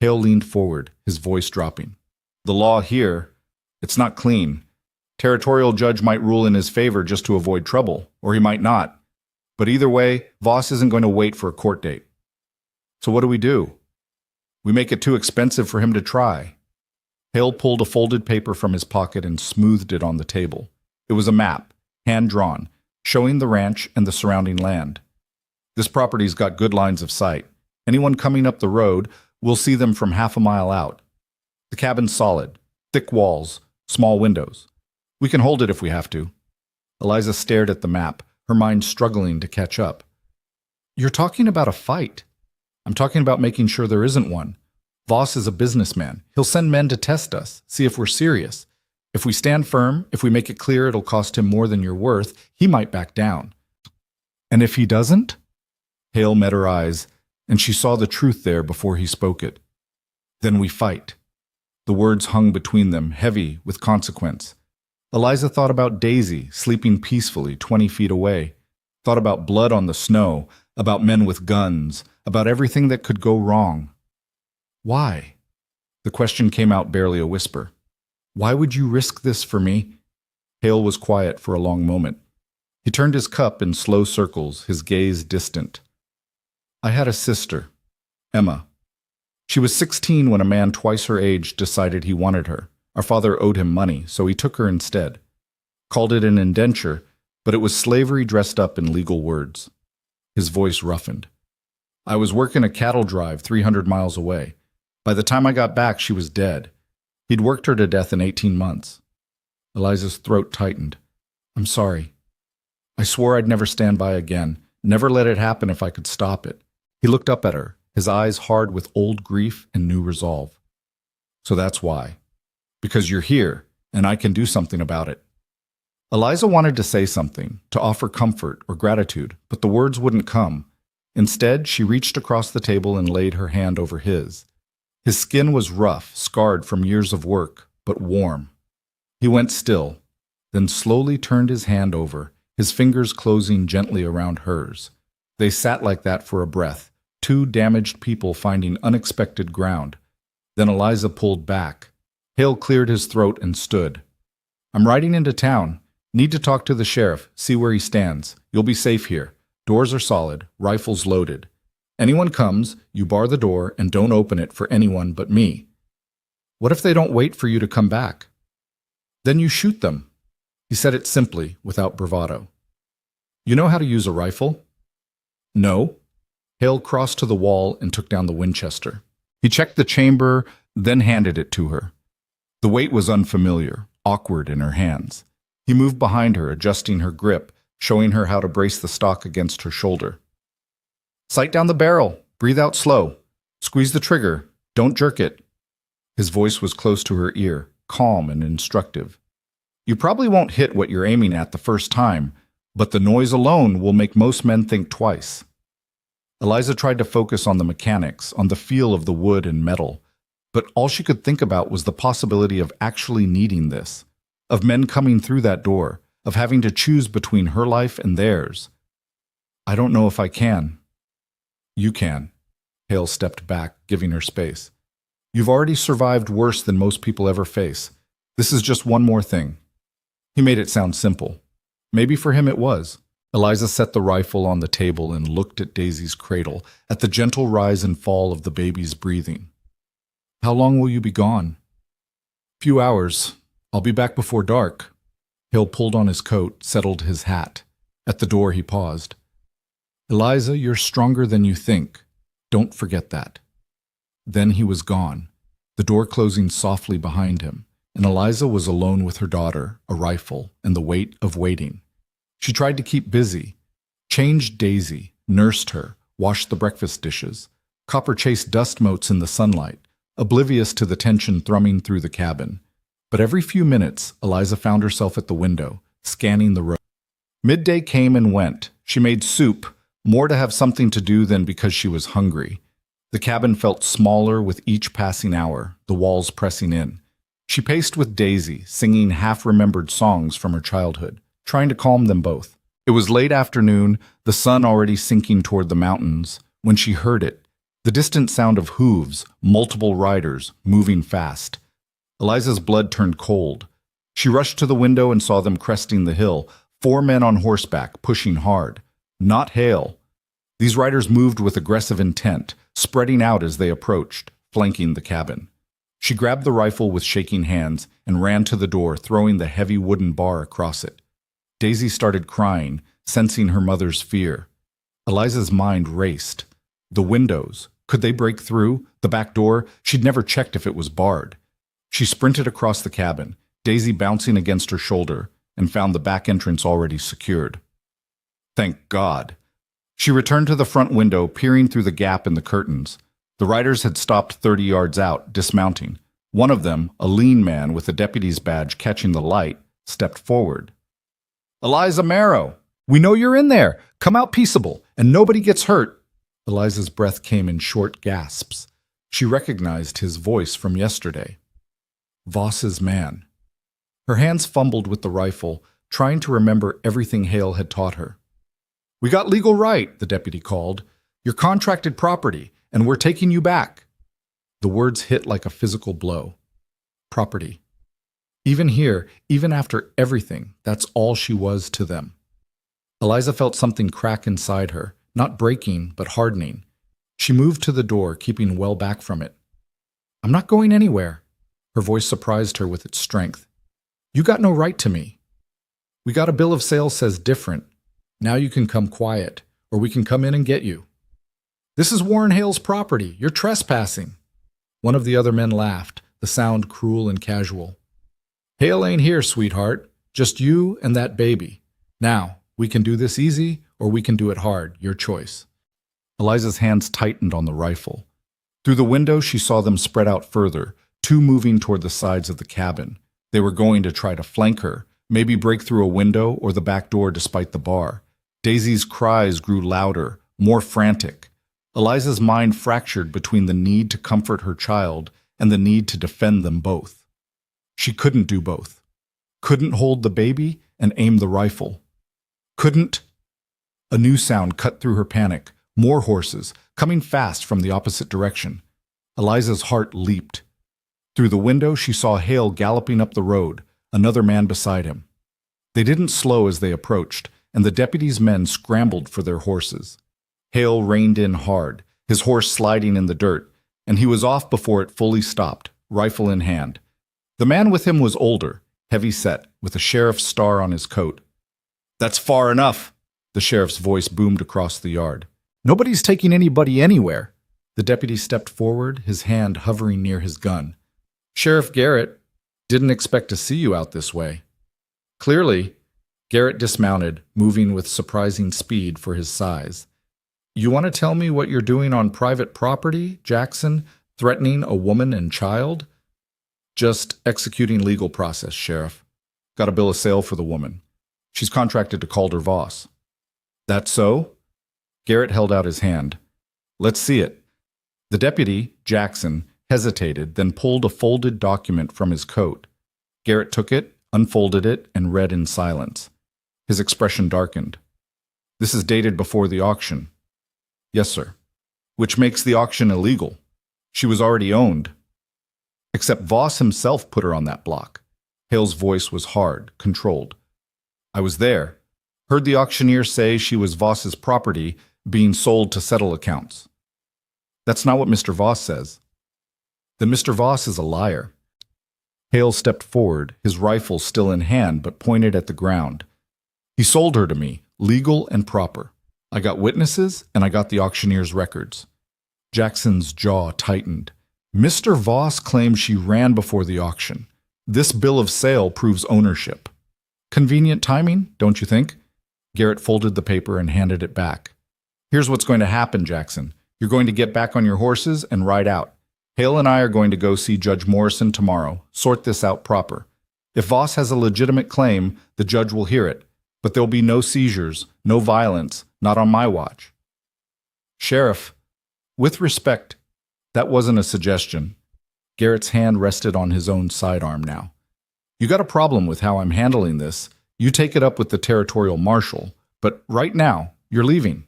Hale leaned forward, his voice dropping. The law here, it's not clean. Territorial judge might rule in his favor just to avoid trouble, or he might not. But either way, Voss isn't going to wait for a court date. So what do? We make it too expensive for him to try. Hale pulled a folded paper from his pocket and smoothed it on the table. It was a map, hand-drawn, showing the ranch and the surrounding land. This property's got good lines of sight. Anyone coming up the road will see them from half a mile out. The cabin's solid, thick walls, small windows. We can hold it if we have to. Eliza stared at the map, her mind struggling to catch up. You're talking about a fight. I'm talking about making sure there isn't one. Voss is a businessman. He'll send men to test us, see if we're serious. If we stand firm, if we make it clear it'll cost him more than you're worth, he might back down. And if he doesn't? Hale met her eyes, and she saw the truth there before he spoke it. Then we fight. The words hung between them, heavy with consequence. Eliza thought about Daisy, sleeping peacefully 20 feet away. Thought about blood on the snow, about men with guns, about everything that could go wrong. Why? The question came out barely a whisper. Why would you risk this for me? Hale was quiet for a long moment. He turned his cup in slow circles, his gaze distant. I had a sister, Emma. She was 16 when a man twice her age decided he wanted her. Our father owed him money, so he took her instead. Called it an indenture, but it was slavery dressed up in legal words. His voice roughened. I was working a cattle drive 300 miles away. By the time I got back, she was dead. He'd worked her to death in 18 months. Eliza's throat tightened. I'm sorry. I swore I'd never stand by again, never let it happen if I could stop it. He looked up at her, his eyes hard with old grief and new resolve. So that's why. Because you're here, and I can do something about it. Eliza wanted to say something, to offer comfort or gratitude, but the words wouldn't come. Instead, she reached across the table and laid her hand over his. His skin was rough, scarred from years of work, but warm. He went still, then slowly turned his hand over, his fingers closing gently around hers. They sat like that for a breath, two damaged people finding unexpected ground. Then Eliza pulled back. Hale cleared his throat and stood. I'm riding into town. Need to talk to the sheriff, see where he stands. You'll be safe here. Doors are solid, rifles loaded. Anyone comes, you bar the door and don't open it for anyone but me. What if they don't wait for you to come back? Then you shoot them. He said it simply, without bravado. You know how to use a rifle? No. Hale crossed to the wall and took down the Winchester. He checked the chamber, then handed it to her. The weight was unfamiliar, awkward in her hands. He moved behind her, adjusting her grip, showing her how to brace the stock against her shoulder. Sight down the barrel. Breathe out slow. Squeeze the trigger. Don't jerk it. His voice was close to her ear, calm and instructive. You probably won't hit what you're aiming at the first time, but the noise alone will make most men think twice. Eliza tried to focus on the mechanics, on the feel of the wood and metal, but all she could think about was the possibility of actually needing this, of men coming through that door, of having to choose between her life and theirs. I don't know if I can. You can. Hale stepped back, giving her space. You've already survived worse than most people ever face. This is just one more thing. He made it sound simple. Maybe for him it was. Eliza set the rifle on the table and looked at Daisy's cradle, at the gentle rise and fall of the baby's breathing. How long will you be gone? Few hours. I'll be back before dark. Hale pulled on his coat, settled his hat. At the door he paused. Eliza, you're stronger than you think. Don't forget that. Then he was gone, the door closing softly behind him, and Eliza was alone with her daughter, a rifle, and the weight of waiting. She tried to keep busy, changed Daisy, nursed her, washed the breakfast dishes. Copper chased dust motes in the sunlight, oblivious to the tension thrumming through the cabin. But every few minutes, Eliza found herself at the window, scanning the road. Midday came and went. She made soup, more to have something to do than because she was hungry. The cabin felt smaller with each passing hour, the walls pressing in. She paced with Daisy, singing half-remembered songs from her childhood, trying to calm them both. It was late afternoon, the sun already sinking toward the mountains, when she heard it, the distant sound of hooves, multiple riders, moving fast. Eliza's blood turned cold. She rushed to the window and saw them cresting the hill, 4 men on horseback, pushing hard. Not Hale. These riders moved with aggressive intent, spreading out as they approached, flanking the cabin. She grabbed the rifle with shaking hands and ran to the door, throwing the heavy wooden bar across it. Daisy started crying, sensing her mother's fear. Eliza's mind raced. The windows. Could they break through? The back door? She'd never checked if it was barred. She sprinted across the cabin, Daisy bouncing against her shoulder, and found the back entrance already secured. Thank God. She returned to the front window, peering through the gap in the curtains. The riders had stopped 30 yards out, dismounting. One of them, a lean man with a deputy's badge catching the light, stepped forward. Eliza Marrow, we know you're in there. Come out peaceable, and nobody gets hurt. Eliza's breath came in short gasps. She recognized his voice from yesterday. Voss's man. Her hands fumbled with the rifle, trying to remember everything Hale had taught her. We got legal right, the deputy called. You're contracted property, and we're taking you back. The words hit like a physical blow. Property. Even here, even after everything, that's all she was to them. Eliza felt something crack inside her, not breaking, but hardening. She moved to the door, keeping well back from it. I'm not going anywhere. Her voice surprised her with its strength. You got no right to me. We got a bill of sale says different. Now you can come quiet, or we can come in and get you. This is Warren Hale's property. You're trespassing. One of the other men laughed, the sound cruel and casual. Hale ain't here, sweetheart. Just you and that baby. Now, we can do this easy, or we can do it hard. Your choice. Eliza's hands tightened on the rifle. Through the window, she saw them spread out further, 2 moving toward the sides of the cabin. They were going to try to flank her, maybe break through a window or the back door despite the bar. Daisy's cries grew louder, more frantic. Eliza's mind fractured between the need to comfort her child and the need to defend them both. She couldn't do both. Couldn't hold the baby and aim the rifle. Couldn't. A new sound cut through her panic. More horses, coming fast from the opposite direction. Eliza's heart leaped. Through the window, she saw Hale galloping up the road, another man beside him. They didn't slow as they approached, and the deputy's men scrambled for their horses. Hale reined in hard, his horse sliding in the dirt, and he was off before it fully stopped, rifle in hand. The man with him was older, heavy-set, with a sheriff's star on his coat. That's far enough, the sheriff's voice boomed across the yard. Nobody's taking anybody anywhere. The deputy stepped forward, his hand hovering near his gun. Sheriff Garrett, didn't expect to see you out this way. Clearly, Garrett dismounted, moving with surprising speed for his size. You want to tell me what you're doing on private property, Jackson, threatening a woman and child? Just executing legal process, Sheriff. Got a bill of sale for the woman. She's contracted to Calder Voss. That so? Garrett held out his hand. Let's see it. The deputy, Jackson, hesitated, then pulled a folded document from his coat. Garrett took it, unfolded it, and read in silence. His expression darkened. This is dated before the auction. Yes, sir. Which makes the auction illegal. She was already owned. Except Voss himself put her on that block. Hale's voice was hard, controlled. I was there. Heard the auctioneer say she was Voss's property being sold to settle accounts. That's not what Mr. Voss says. Then Mr. Voss is a liar. Hale stepped forward, his rifle still in hand but pointed at the ground. He sold her to me, legal and proper. I got witnesses, and I got the auctioneer's records. Jackson's jaw tightened. Mr. Voss claims she ran before the auction. This bill of sale proves ownership. Convenient timing, don't you think? Garrett folded the paper and handed it back. Here's what's going to happen, Jackson. You're going to get back on your horses and ride out. Hale and I are going to go see Judge Morrison tomorrow, sort this out proper. If Voss has a legitimate claim, the judge will hear it. But there'll be no seizures, no violence, not on my watch. Sheriff, with respect, that wasn't a suggestion. Garrett's hand rested on his own sidearm now. You got a problem with how I'm handling this. You take it up with the territorial marshal, but right now, you're leaving.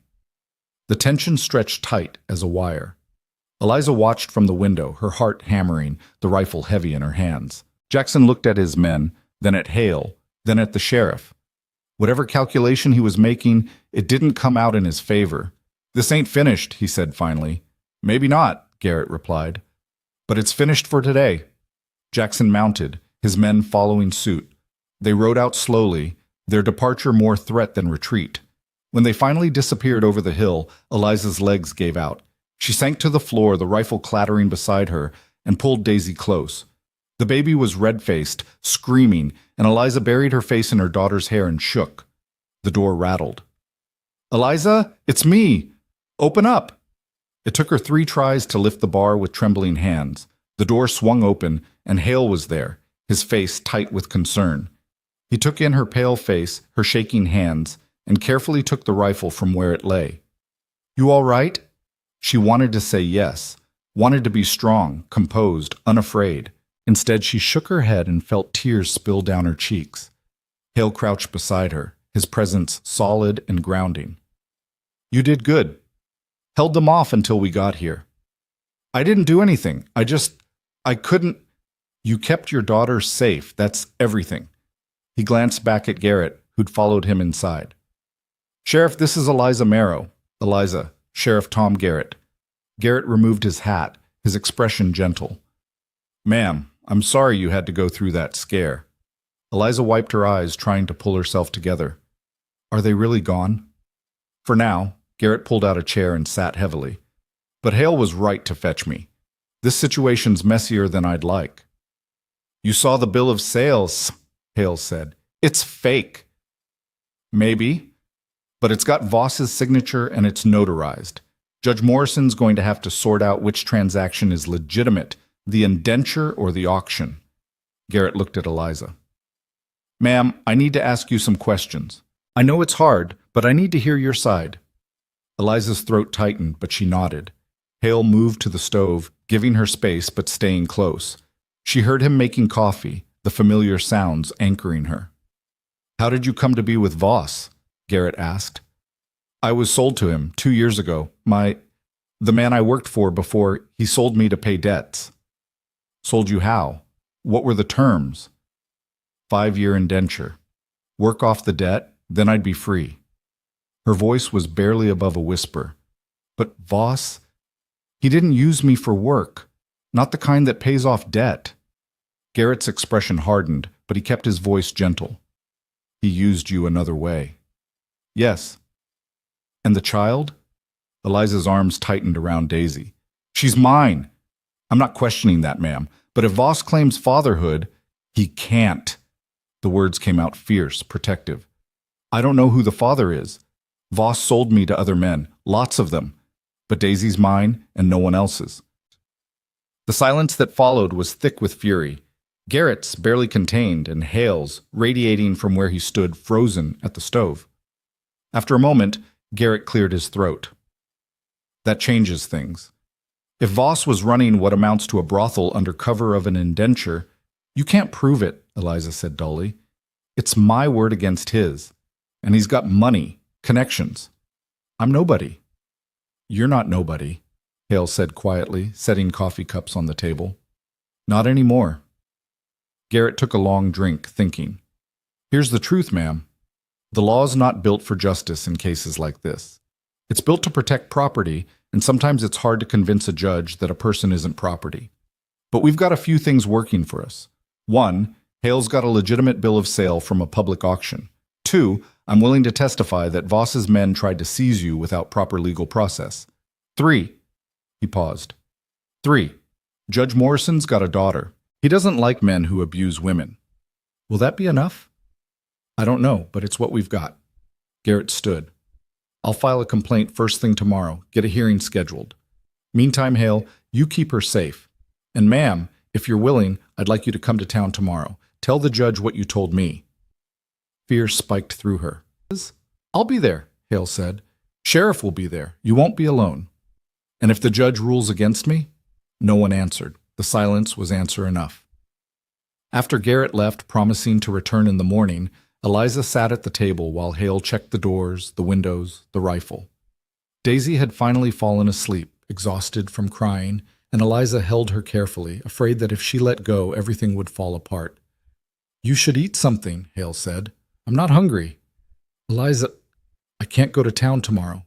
The tension stretched tight as a wire. Eliza watched from the window, her heart hammering, the rifle heavy in her hands. Jackson looked at his men, then at Hale, then at the sheriff. Whatever calculation he was making, it didn't come out in his favor. This ain't finished, he said finally. Maybe not, Garrett replied. But it's finished for today. Jackson mounted, his men following suit. They rode out slowly, their departure more threat than retreat. When they finally disappeared over the hill, Eliza's legs gave out. She sank to the floor, the rifle clattering beside her, and pulled Daisy close. The baby was red-faced, screaming, and Eliza buried her face in her daughter's hair and shook. The door rattled. Eliza, it's me! Open up! It took her 3 tries to lift the bar with trembling hands. The door swung open, and Hale was there, his face tight with concern. He took in her pale face, her shaking hands, and carefully took the rifle from where it lay. You all right? She wanted to say yes, wanted to be strong, composed, unafraid. Instead, she shook her head and felt tears spill down her cheeks. Hale crouched beside her, his presence solid and grounding. You did good. Held them off until we got here. I didn't do anything. I couldn't. You kept your daughter safe. That's everything. He glanced back at Garrett, who'd followed him inside. Sheriff, this is Eliza Marrow. Eliza, Sheriff Tom Garrett. Garrett removed his hat, his expression gentle. Ma'am, I'm sorry you had to go through that scare. Eliza wiped her eyes, trying to pull herself together. Are they really gone? For now, Garrett pulled out a chair and sat heavily. But Hale was right to fetch me. This situation's messier than I'd like. You saw the bill of sales, Hale said. It's fake. Maybe, but it's got Voss's signature and it's notarized. Judge Morrison's going to have to sort out which transaction is legitimate, the indenture or the auction. Garrett looked at Eliza. Ma'am, I need to ask you some questions. I know it's hard, but I need to hear your side. Eliza's throat tightened, but she nodded. Hale moved to the stove, giving her space but staying close. She heard him making coffee, the familiar sounds anchoring her. How did you come to be with Voss? Garrett asked. I was sold to him 2 years ago. The man I worked for before, he sold me to pay debts. Sold you how? What were the terms? 5-year indenture. Work off the debt, then I'd be free. Her voice was barely above a whisper. But Voss, he didn't use me for work, not the kind that pays off debt. Garrett's expression hardened, but he kept his voice gentle. He used you another way. Yes. And the child? Eliza's arms tightened around Daisy. She's mine. I'm not questioning that, ma'am. But if Voss claims fatherhood, he can't. The words came out fierce, protective. I don't know who the father is. Voss sold me to other men, lots of them. But Daisy's mine and no one else's. The silence that followed was thick with fury. Garrett's barely contained and Hale's radiating from where he stood frozen at the stove. After a moment, Garrett cleared his throat. That changes things. If Voss was running what amounts to a brothel under cover of an indenture, you can't prove it, Eliza said dully. It's my word against his. And he's got money, connections. I'm nobody. You're not nobody, Hale said quietly, setting coffee cups on the table. Not anymore. Garrett took a long drink, thinking. Here's the truth, ma'am. The law's not built for justice in cases like this. It's built to protect property, and sometimes it's hard to convince a judge that a person isn't property. But we've got a few things working for us. 1, Hale's got a legitimate bill of sale from a public auction. 2, I'm willing to testify that Voss's men tried to seize you without proper legal process. 3, he paused. 3, Judge Morrison's got a daughter. He doesn't like men who abuse women. Will that be enough? I don't know, but it's what we've got. Garrett stood. I'll file a complaint first thing tomorrow, get a hearing scheduled. Meantime, Hale, you keep her safe. And ma'am, if you're willing, I'd like you to come to town tomorrow. Tell the judge what you told me. Fear spiked through her. I'll be there, Hale said. Sheriff will be there. You won't be alone. And if the judge rules against me? No one answered. The silence was answer enough. After Garrett left, promising to return in the morning, Eliza sat at the table while Hale checked the doors, the windows, the rifle. Daisy had finally fallen asleep, exhausted from crying, and Eliza held her carefully, afraid that if she let go, everything would fall apart. You should eat something, Hale said. I'm not hungry. Eliza, I can't go to town tomorrow.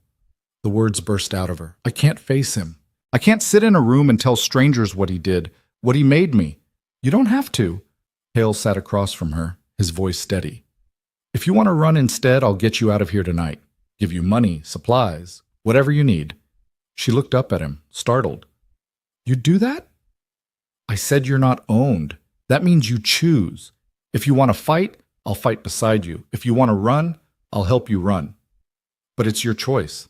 The words burst out of her. I can't face him. I can't sit in a room and tell strangers what he did, what he made me. You don't have to. Hale sat across from her, his voice steady. If you want to run instead, I'll get you out of here tonight. Give you money, supplies, whatever you need. She looked up at him, startled. You'd do that? I said you're not owned. That means you choose. If you want to fight, I'll fight beside you. If you want to run, I'll help you run. But it's your choice.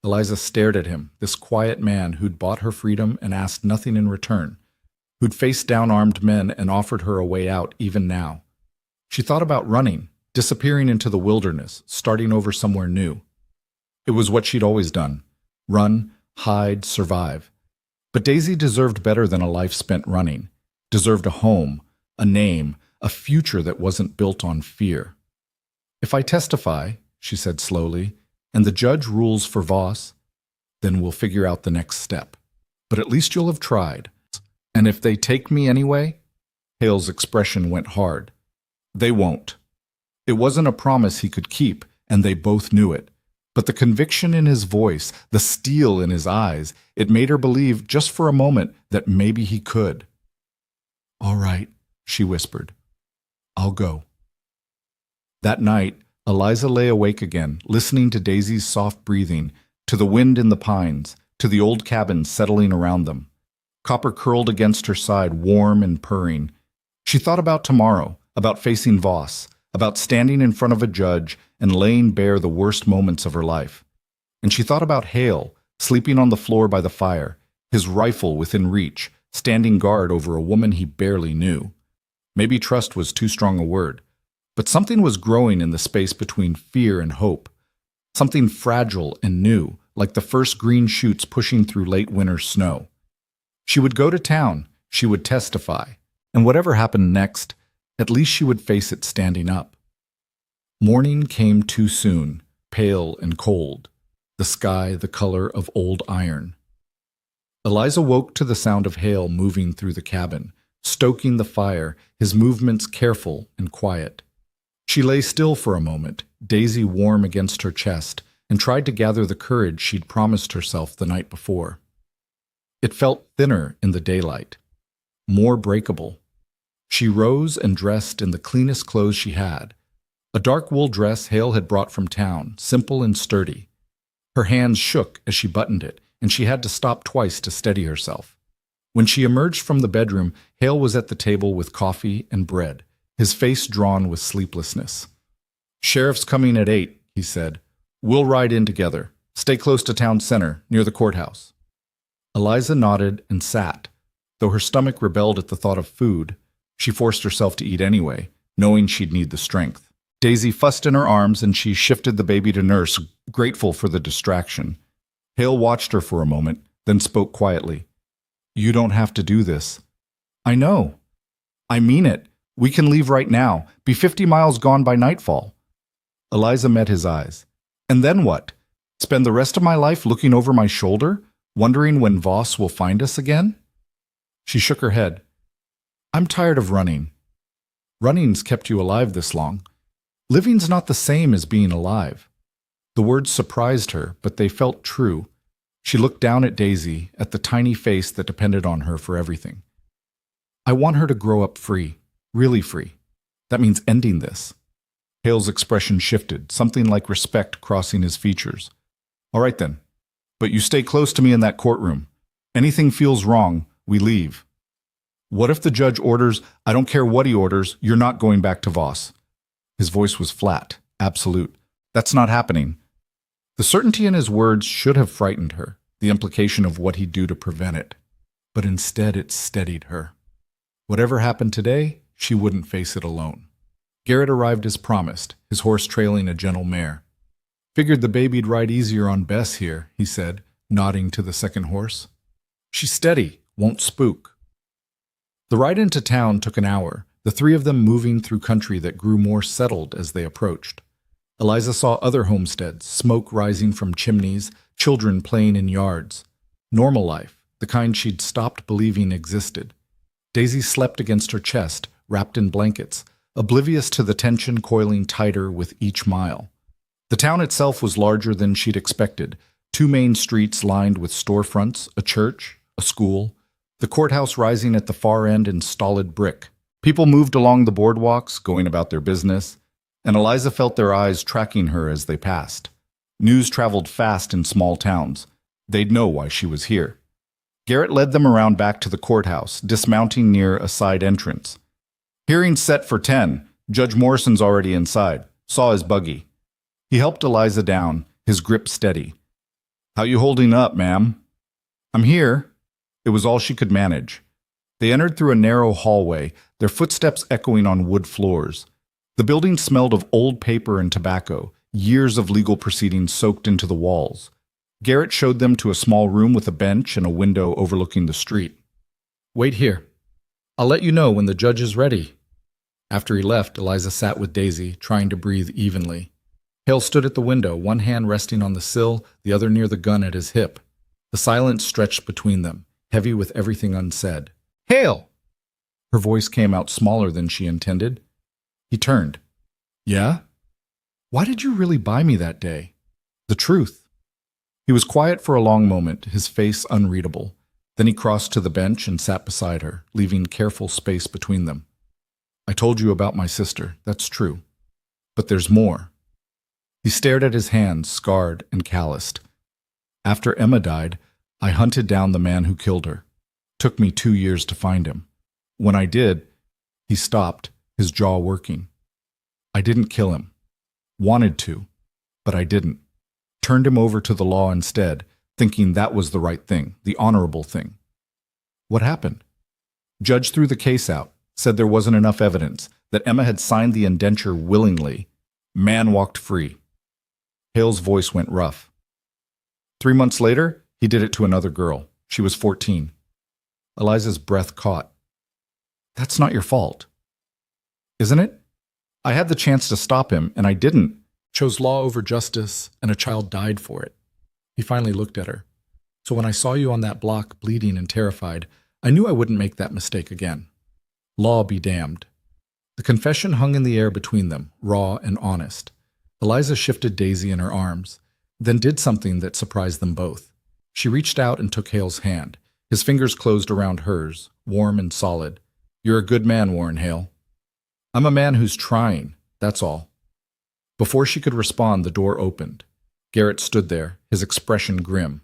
Eliza stared at him, this quiet man who'd bought her freedom and asked nothing in return, who'd faced down armed men and offered her a way out even now. She thought about running, disappearing into the wilderness, starting over somewhere new. It was what she'd always done. Run, hide, survive. But Daisy deserved better than a life spent running, deserved a home, a name, a future that wasn't built on fear. If I testify, she said slowly, and the judge rules for Voss, then we'll figure out the next step. But at least you'll have tried. And if they take me anyway? Hale's expression went hard. They won't. It wasn't a promise he could keep, and they both knew it. But the conviction in his voice, the steel in his eyes, it made her believe just for a moment that maybe he could. All right, she whispered. I'll go. That night, Eliza lay awake again, listening to Daisy's soft breathing, to the wind in the pines, to the old cabin settling around them. Copper curled against her side, warm and purring. She thought about tomorrow, about facing Voss, about standing in front of a judge and laying bare the worst moments of her life. And she thought about Hale, sleeping on the floor by the fire, his rifle within reach, standing guard over a woman he barely knew. Maybe trust was too strong a word, but something was growing in the space between fear and hope. Something fragile and new, like the first green shoots pushing through late winter snow. She would go to town, she would testify, and whatever happened next, at least she would face it standing up. Morning came too soon, pale and cold, the sky the color of old iron. Eliza woke to the sound of Hale moving through the cabin, stoking the fire, his movements careful and quiet. She lay still for a moment, Daisy warm against her chest, and tried to gather the courage she'd promised herself the night before. It felt thinner in the daylight, more breakable. She rose and dressed in the cleanest clothes she had, a dark wool dress Hale had brought from town, simple and sturdy. Her hands shook as she buttoned it, and she had to stop twice to steady herself. When she emerged from the bedroom, Hale was at the table with coffee and bread, his face drawn with sleeplessness. Sheriff's coming at 8, he said. We'll ride in together. Stay close to town center, near the courthouse. Eliza nodded and sat. Though her stomach rebelled at the thought of food, she forced herself to eat anyway, knowing she'd need the strength. Daisy fussed in her arms and she shifted the baby to nurse, grateful for the distraction. Hale watched her for a moment, then spoke quietly. You don't have to do this. I know. I mean it. We can leave right now, be 50 miles gone by nightfall. Eliza met his eyes. And then what? Spend the rest of my life looking over my shoulder, wondering when Voss will find us again? She shook her head. I'm tired of running. Running's kept you alive this long. Living's not the same as being alive. The words surprised her, but they felt true. She looked down at Daisy, at the tiny face that depended on her for everything. I want her to grow up free, really free. That means ending this. Hale's expression shifted, something like respect crossing his features. All right then, but you stay close to me in that courtroom. Anything feels wrong, we leave. What if the judge orders, I don't care what he orders, you're not going back to Voss? His voice was flat, absolute. That's not happening. The certainty in his words should have frightened her, the implication of what he'd do to prevent it. But instead it steadied her. Whatever happened today, she wouldn't face it alone. Garrett arrived as promised, his horse trailing a gentle mare. Figured the baby'd ride easier on Bess here, he said, nodding to the second horse. She's steady, won't spook. The ride into town took an hour, the three of them moving through country that grew more settled as they approached. Eliza saw other homesteads, smoke rising from chimneys, children playing in yards. Normal life, the kind she'd stopped believing existed. Daisy slept against her chest, wrapped in blankets, oblivious to the tension coiling tighter with each mile. The town itself was larger than she'd expected, two main streets lined with storefronts, a church, a school, the courthouse rising at the far end in stolid brick. People moved along the boardwalks, going about their business, and Eliza felt their eyes tracking her as they passed. News traveled fast in small towns. They'd know why she was here. Garrett led them around back to the courthouse, dismounting near a side entrance. Hearing's set for 10. Judge Morrison's already inside. Saw his buggy. He helped Eliza down, his grip steady. How you holding up, ma'am? I'm here. It was all she could manage. They entered through a narrow hallway, their footsteps echoing on wood floors. The building smelled of old paper and tobacco, years of legal proceedings soaked into the walls. Garrett showed them to a small room with a bench and a window overlooking the street. Wait here. I'll let you know when the judge is ready. After he left, Eliza sat with Daisy, trying to breathe evenly. Hale stood at the window, one hand resting on the sill, the other near the gun at his hip. The silence stretched between them, heavy with everything unsaid. Hale! Her voice came out smaller than she intended. He turned. Yeah? Why did you really buy me that day? The truth. He was quiet for a long moment, his face unreadable. Then he crossed to the bench and sat beside her, leaving careful space between them. I told you about my sister, that's true. But there's more. He stared at his hands, scarred and calloused. After Emma died, I hunted down the man who killed her. Took me 2 years to find him. When I did, he stopped, his jaw working. I didn't kill him. Wanted to, but I didn't. Turned him over to the law instead, thinking that was the right thing, the honorable thing. What happened? Judge threw the case out, said there wasn't enough evidence, that Emma had signed the indenture willingly. Man walked free. Hale's voice went rough. 3 months later, he did it to another girl. She was 14. Eliza's breath caught. That's not your fault. Isn't it? I had the chance to stop him, and I didn't. Chose law over justice, and a child died for it. He finally looked at her. So when I saw you on that block, bleeding and terrified, I knew I wouldn't make that mistake again. Law be damned. The confession hung in the air between them, raw and honest. Eliza shifted Daisy in her arms, then did something that surprised them both. She reached out and took Hale's hand. His fingers closed around hers, warm and solid. You're a good man, Warren Hale. I'm a man who's trying, that's all. Before she could respond, the door opened. Garrett stood there, his expression grim.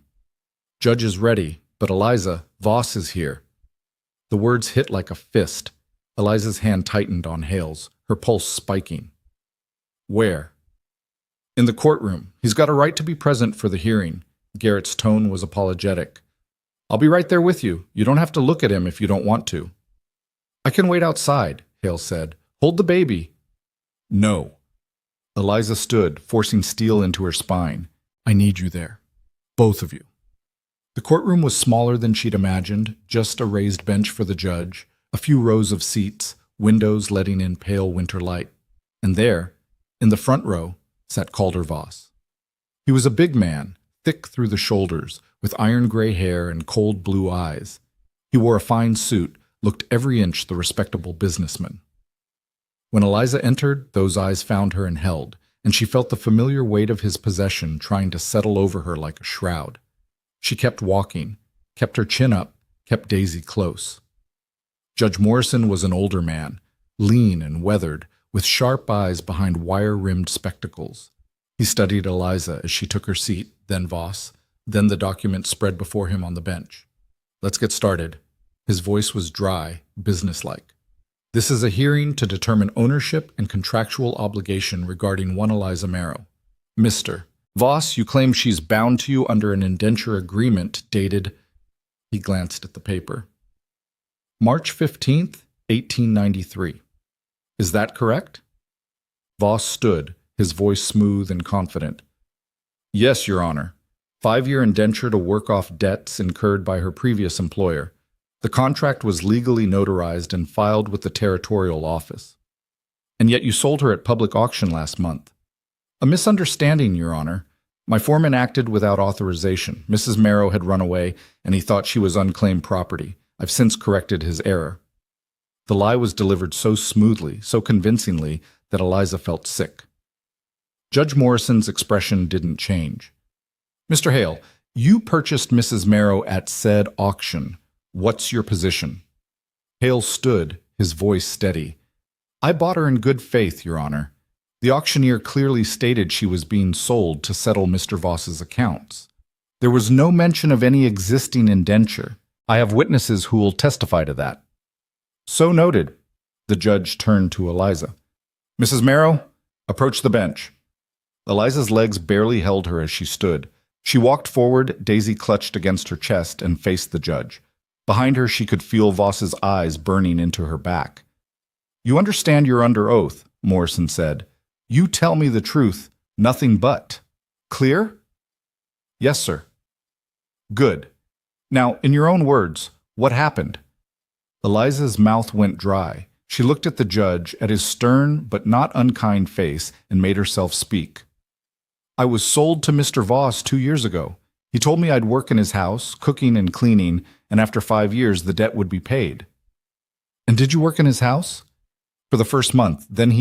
Judge is ready, but Eliza, Voss is here. The words hit like a fist. Eliza's hand tightened on Hale's, her pulse spiking. Where? In the courtroom. He's got a right to be present for the hearing. Garrett's tone was apologetic. I'll be right there with you. You don't have to look at him if you don't want to. I can wait outside, Hale said. Hold the baby. No. Eliza stood, forcing steel into her spine. I need you there. Both of you. The courtroom was smaller than she'd imagined, just a raised bench for the judge, a few rows of seats, windows letting in pale winter light. And there, in the front row, sat Calder Voss. He was a big man, thick through the shoulders, with iron-gray hair and cold blue eyes. He wore a fine suit, looked every inch the respectable businessman. When Eliza entered, those eyes found her and held, and she felt the familiar weight of his possession trying to settle over her like a shroud. She kept walking, kept her chin up, kept Daisy close. Judge Morrison was an older man, lean and weathered, with sharp eyes behind wire-rimmed spectacles. He studied Eliza as she took her seat, then Voss, then the document spread before him on the bench. Let's get started. His voice was dry, businesslike. This is a hearing to determine ownership and contractual obligation regarding one Eliza Merrow. Mr. Voss, you claim she's bound to you under an indenture agreement dated... He glanced at the paper. March 15th, 1893. Is that correct? Voss stood, his voice smooth and confident. Yes, Your Honor. 5-year indenture to work off debts incurred by her previous employer. The contract was legally notarized and filed with the territorial office. And yet you sold her at public auction last month. A misunderstanding, Your Honor. My foreman acted without authorization. Mrs. Marrow had run away, and he thought she was unclaimed property. I've since corrected his error. The lie was delivered so smoothly, so convincingly, that Eliza felt sick. Judge Morrison's expression didn't change. Mr. Hale, you purchased Mrs. Marrow at said auction. What's your position? Hale stood, his voice steady. I bought her in good faith, Your Honor. The auctioneer clearly stated she was being sold to settle Mr. Voss's accounts. There was no mention of any existing indenture. I have witnesses who will testify to that. So noted. The judge turned to Eliza. Mrs. Marrow, approach the bench. Eliza's legs barely held her as she stood. She walked forward, Daisy clutched against her chest, and faced the judge. Behind her, she could feel Voss's eyes burning into her back. You understand you're under oath, Morrison said. You tell me the truth, nothing but. Clear? Yes, sir. Good. Now, in your own words, what happened? Eliza's mouth went dry. She looked at the judge, at his stern but not unkind face, and made herself speak. I was sold to Mr. Voss 2 years ago. He told me I'd work in his house, cooking and cleaning, and after 5 years the debt would be paid. And did you work in his house? For the first month. Then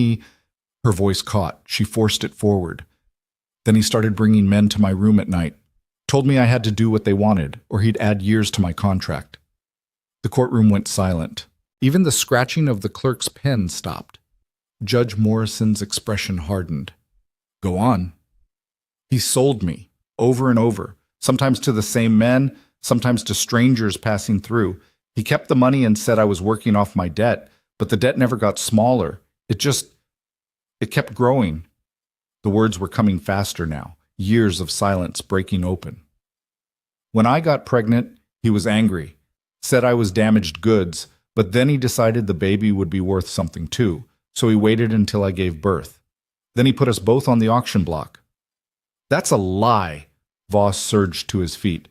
her voice caught. She forced it forward. Then he started bringing men to my room at night. Told me I had to do what they wanted, or he'd add years to my contract. The courtroom went silent. Even the scratching of the clerk's pen stopped. Judge Morrison's expression hardened. Go on. He sold me, over and over, sometimes to the same men, sometimes to strangers passing through. He kept the money and said I was working off my debt, but the debt never got smaller. It kept growing. The words were coming faster now, years of silence breaking open. When I got pregnant, he was angry, said I was damaged goods, but then he decided the baby would be worth something too, so he waited until I gave birth. Then he put us both on the auction block. That's a lie, Voss surged to his feet.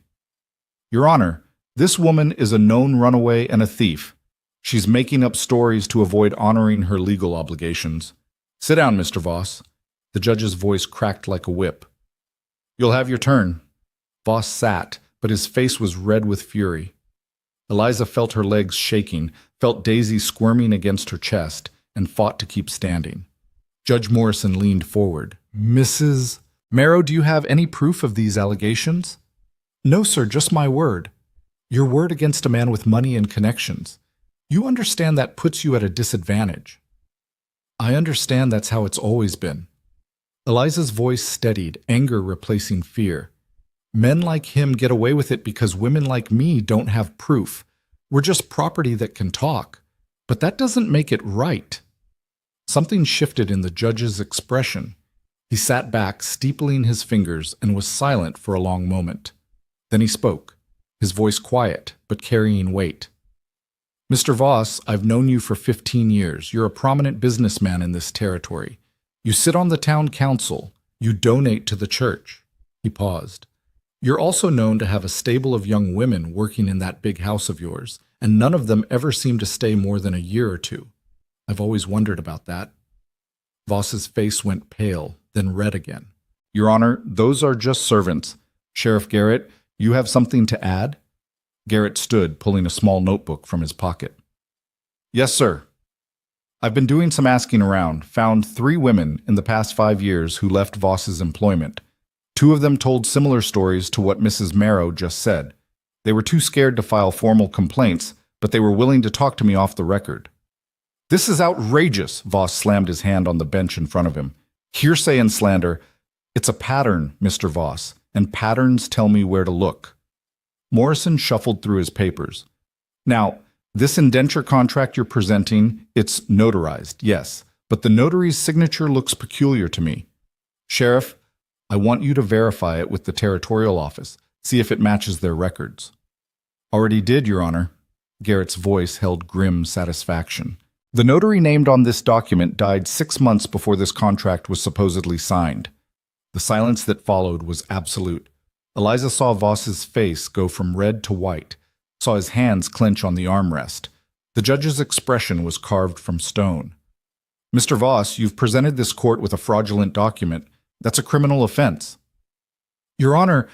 Your Honor, this woman is a known runaway and a thief. She's making up stories to avoid honoring her legal obligations. Sit down, Mr. Voss. The judge's voice cracked like a whip. You'll have your turn. Voss sat, but his face was red with fury. Eliza felt her legs shaking, felt Daisy squirming against her chest, and fought to keep standing. Judge Morrison leaned forward. Mrs. Marrow, do you have any proof of these allegations? No, sir, just my word. Your word against a man with money and connections. You understand that puts you at a disadvantage. I understand that's how it's always been. Eliza's voice steadied, anger replacing fear. Men like him get away with it because women like me don't have proof. We're just property that can talk. But that doesn't make it right. Something shifted in the judge's expression. He sat back, steepling his fingers, and was silent for a long moment. Then he spoke, his voice quiet, but carrying weight. Mr. Voss, I've known you for 15 years. You're a prominent businessman in this territory. You sit on the town council. You donate to the church. He paused. You're also known to have a stable of young women working in that big house of yours, and none of them ever seem to stay more than a year or two. I've always wondered about that. Voss's face went pale, then red again. Your Honor, those are just servants. Sheriff Garrett, you have something to add? Garrett stood, pulling a small notebook from his pocket. Yes, sir. I've been doing some asking around, found 3 women in the past 5 years who left Voss's employment. 2 of them told similar stories to what Mrs. Marrow just said. They were too scared to file formal complaints, but they were willing to talk to me off the record. This is outrageous, Voss slammed his hand on the bench in front of him. Hearsay and slander. It's a pattern, Mr. Voss, and patterns tell me where to look. Morrison shuffled through his papers. Now, this indenture contract you're presenting, it's notarized, yes, but the notary's signature looks peculiar to me. Sheriff, I want you to verify it with the territorial office, see if it matches their records. Already did, Your Honor. Garrett's voice held grim satisfaction. The notary named on this document died 6 months before this contract was supposedly signed. The silence that followed was absolute. Eliza saw Voss's face go from red to white, saw his hands clench on the armrest. The judge's expression was carved from stone. "Mr. Voss, you've presented this court with a fraudulent document. That's a criminal offense." "Your Honor,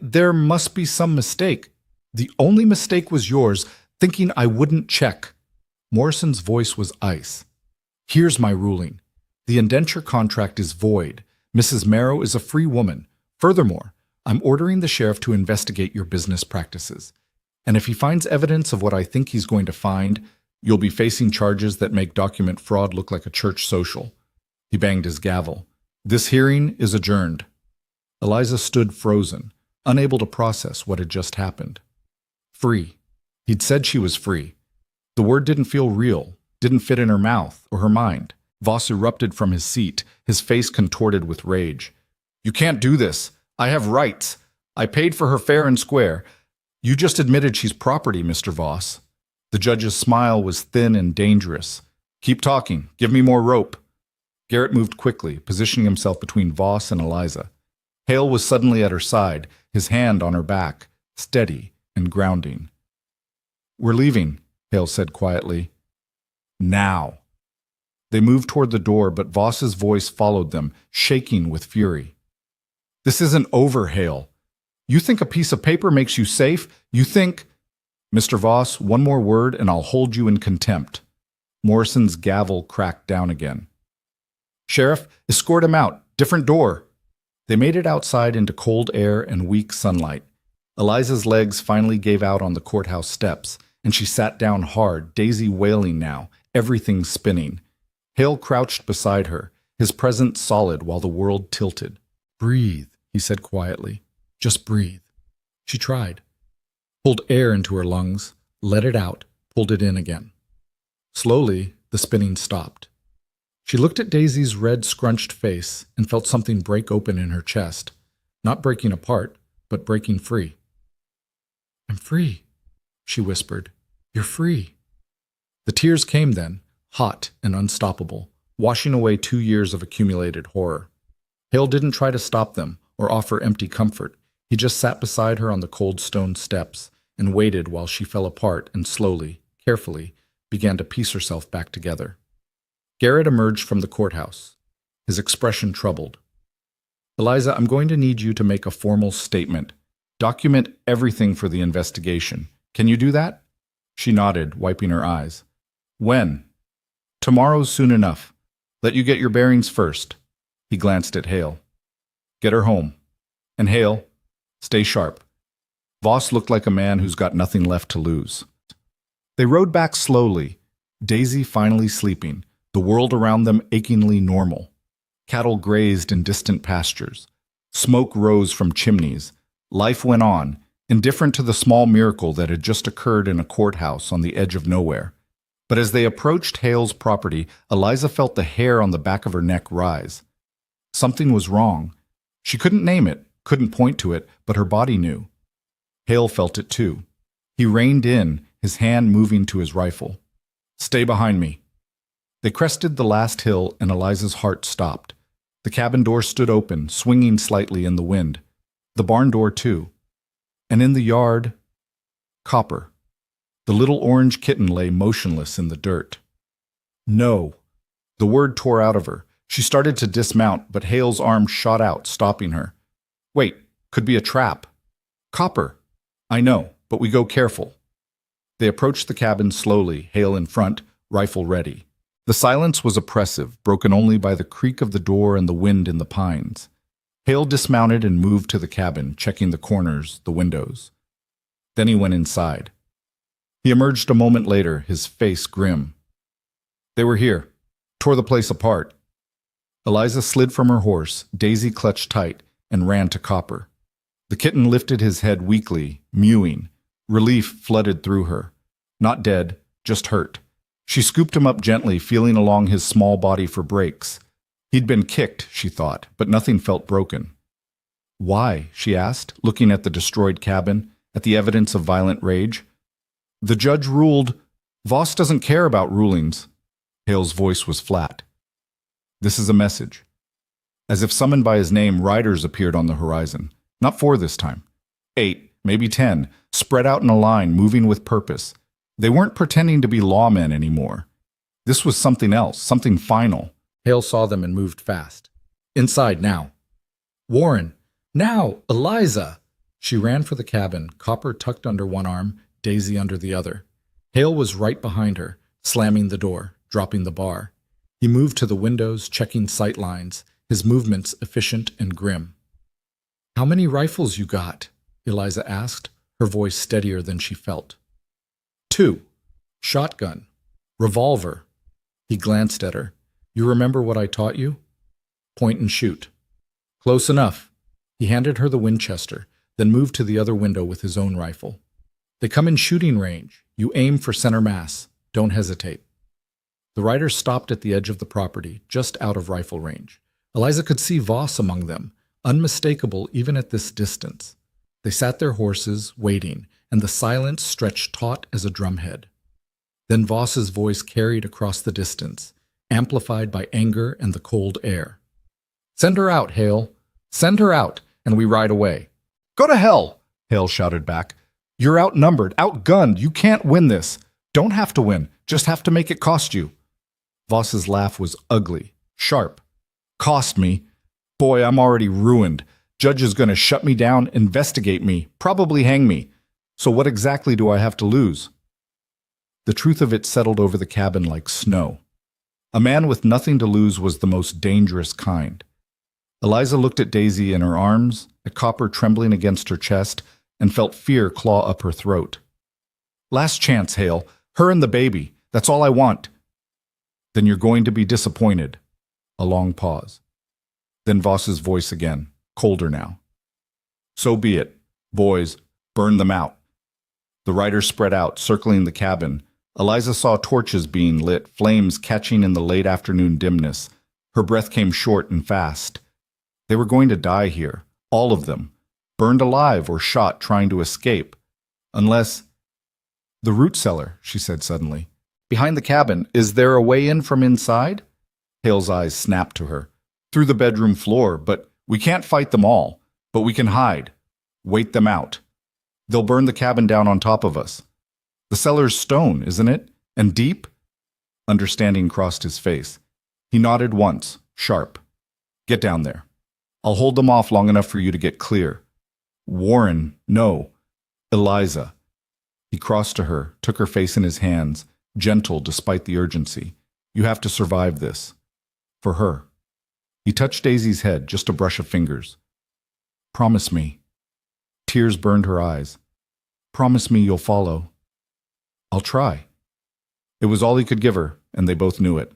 there must be some mistake. The only mistake was yours, thinking I wouldn't check." Morrison's voice was ice. "Here's my ruling. The indenture contract is void. Mrs. Marrow is a free woman. Furthermore, I'm ordering the sheriff to investigate your business practices. And if he finds evidence of what I think he's going to find, you'll be facing charges that make document fraud look like a church social." He banged his gavel. "This hearing is adjourned." Eliza stood frozen, unable to process what had just happened. Free. He'd said she was free. The word didn't feel real, didn't fit in her mouth or her mind. Voss erupted from his seat, his face contorted with rage. "You can't do this. I have rights. I paid for her fair and square. You just admitted she's property, Mr. Voss." The judge's smile was thin and dangerous. "Keep talking. Give me more rope." Garrett moved quickly, positioning himself between Voss and Eliza. Hale was suddenly at her side, his hand on her back, steady and grounding. "We're leaving," Hale said quietly. "Now." They moved toward the door, but Voss's voice followed them, shaking with fury. "This isn't over, Hale. You think a piece of paper makes you safe? You think—" "Mr. Voss, one more word and I'll hold you in contempt." Morrison's gavel cracked down again. "Sheriff, escort him out. Different door." They made it outside into cold air and weak sunlight. Eliza's legs finally gave out on the courthouse steps, and she sat down hard, Daisy wailing now, everything spinning. Hale crouched beside her, his presence solid while the world tilted. "Breathe," he said quietly. "Just breathe." She tried. Pulled air into her lungs, let it out, pulled it in again. Slowly, the spinning stopped. She looked at Daisy's red, scrunched face and felt something break open in her chest. Not breaking apart, but breaking free. "I'm free," she whispered. "You're free." The tears came then, hot and unstoppable, washing away 2 years of accumulated horror. Hale didn't try to stop them or offer empty comfort. He just sat beside her on the cold stone steps and waited while she fell apart and slowly, carefully, began to piece herself back together. Garrett emerged from the courthouse, his expression troubled. "Eliza, I'm going to need you to make a formal statement. Document everything for the investigation. Can you do that?" She nodded, wiping her eyes. "When?" "Tomorrow's soon enough. Let you get your bearings first." He glanced at Hale. "Get her home. And Hale, stay sharp." Voss looked like a man who's got nothing left to lose. They rode back slowly, Daisy finally sleeping, the world around them achingly normal. Cattle grazed in distant pastures. Smoke rose from chimneys. Life went on, indifferent to the small miracle that had just occurred in a courthouse on the edge of nowhere. But as they approached Hale's property, Eliza felt the hair on the back of her neck rise. Something was wrong. She couldn't name it, couldn't point to it, but her body knew. Hale felt it too. He reined in, his hand moving to his rifle. "Stay behind me." They crested the last hill and Eliza's heart stopped. The cabin door stood open, swinging slightly in the wind. The barn door too. And in the yard, Copper. The little orange kitten lay motionless in the dirt. "No." The word tore out of her. She started to dismount, but Hale's arm shot out, stopping her. "Wait, could be a trap." "Copper." "I know, but we go careful." They approached the cabin slowly, Hale in front, rifle ready. The silence was oppressive, broken only by the creak of the door and the wind in the pines. Hale dismounted and moved to the cabin, checking the corners, the windows. Then he went inside. He emerged a moment later, his face grim. "They were here. Tore the place apart." Eliza slid from her horse, Daisy clutched tight, and ran to Copper. The kitten lifted his head weakly, mewing. Relief flooded through her. Not dead, just hurt. She scooped him up gently, feeling along his small body for breaks. He'd been kicked, she thought, but nothing felt broken. "Why?" she asked, looking at the destroyed cabin, at the evidence of violent rage. "The judge ruled. Voss doesn't care about rulings." Hale's voice was flat. "This is a message." As if summoned by his name, riders appeared on the horizon. Not 4 this time. 8, maybe 10, spread out in a line, moving with purpose. They weren't pretending to be lawmen anymore. This was something else, something final. Hale saw them and moved fast. "Inside now." "Warren! Now! Eliza!" She ran for the cabin, Copper tucked under one arm, Daisy under the other. Hale was right behind her, slamming the door, dropping the bar. He moved to the windows, checking sight lines, his movements efficient and grim. "How many rifles you got?" Eliza asked, her voice steadier than she felt. 2. Shotgun. Revolver. He glanced at her. "You remember what I taught you?" "Point and shoot." "Close enough." He handed her the Winchester, then moved to the other window with his own rifle. "They come in shooting range. You aim for center mass. Don't hesitate." The riders stopped at the edge of the property, just out of rifle range. Eliza could see Voss among them, unmistakable even at this distance. They sat their horses, waiting, and the silence stretched taut as a drumhead. Then Voss's voice carried across the distance, amplified by anger and the cold air. "Send her out, Hale. Send her out, and we ride away." "Go to hell!" Hale shouted back. "You're outnumbered, outgunned. You can't win this. Don't have to win, just have to make it cost you." Voss's laugh was ugly, sharp. "Cost me? Boy, I'm already ruined. Judge is going to shut me down, investigate me, probably hang me. So what exactly do I have to lose?" The truth of it settled over the cabin like snow. A man with nothing to lose was the most dangerous kind. Eliza looked at Daisy in her arms, at Copper trembling against her chest, and felt fear claw up her throat. "Last chance, Hale. Her and the baby. That's all I want." "Then you're going to be disappointed." A long pause. Then Voss's voice again, colder now. "So be it. Boys, burn them out." The riders spread out, circling the cabin. Eliza saw torches being lit, flames catching in the late afternoon dimness. Her breath came short and fast. They were going to die here, all of them, burned alive or shot trying to escape. Unless... "The root cellar," she said suddenly. "Behind the cabin. Is there a way in from inside?" Hale's eyes snapped to her. "Through the bedroom floor, but we can't fight them all. But we can hide. Wait them out. They'll burn the cabin down on top of us. The cellar's stone, isn't it? And deep?" Understanding crossed his face. He nodded once, sharp. "Get down there. I'll hold them off long enough for you to get clear." "Warren, no. Eliza." He crossed to her, took her face in his hands, gentle despite the urgency. "You have to survive this. For her." He touched Daisy's head, just a brush of fingers. "Promise me." Tears burned her eyes. "Promise me you'll follow." "I'll try." It was all he could give her, and they both knew it.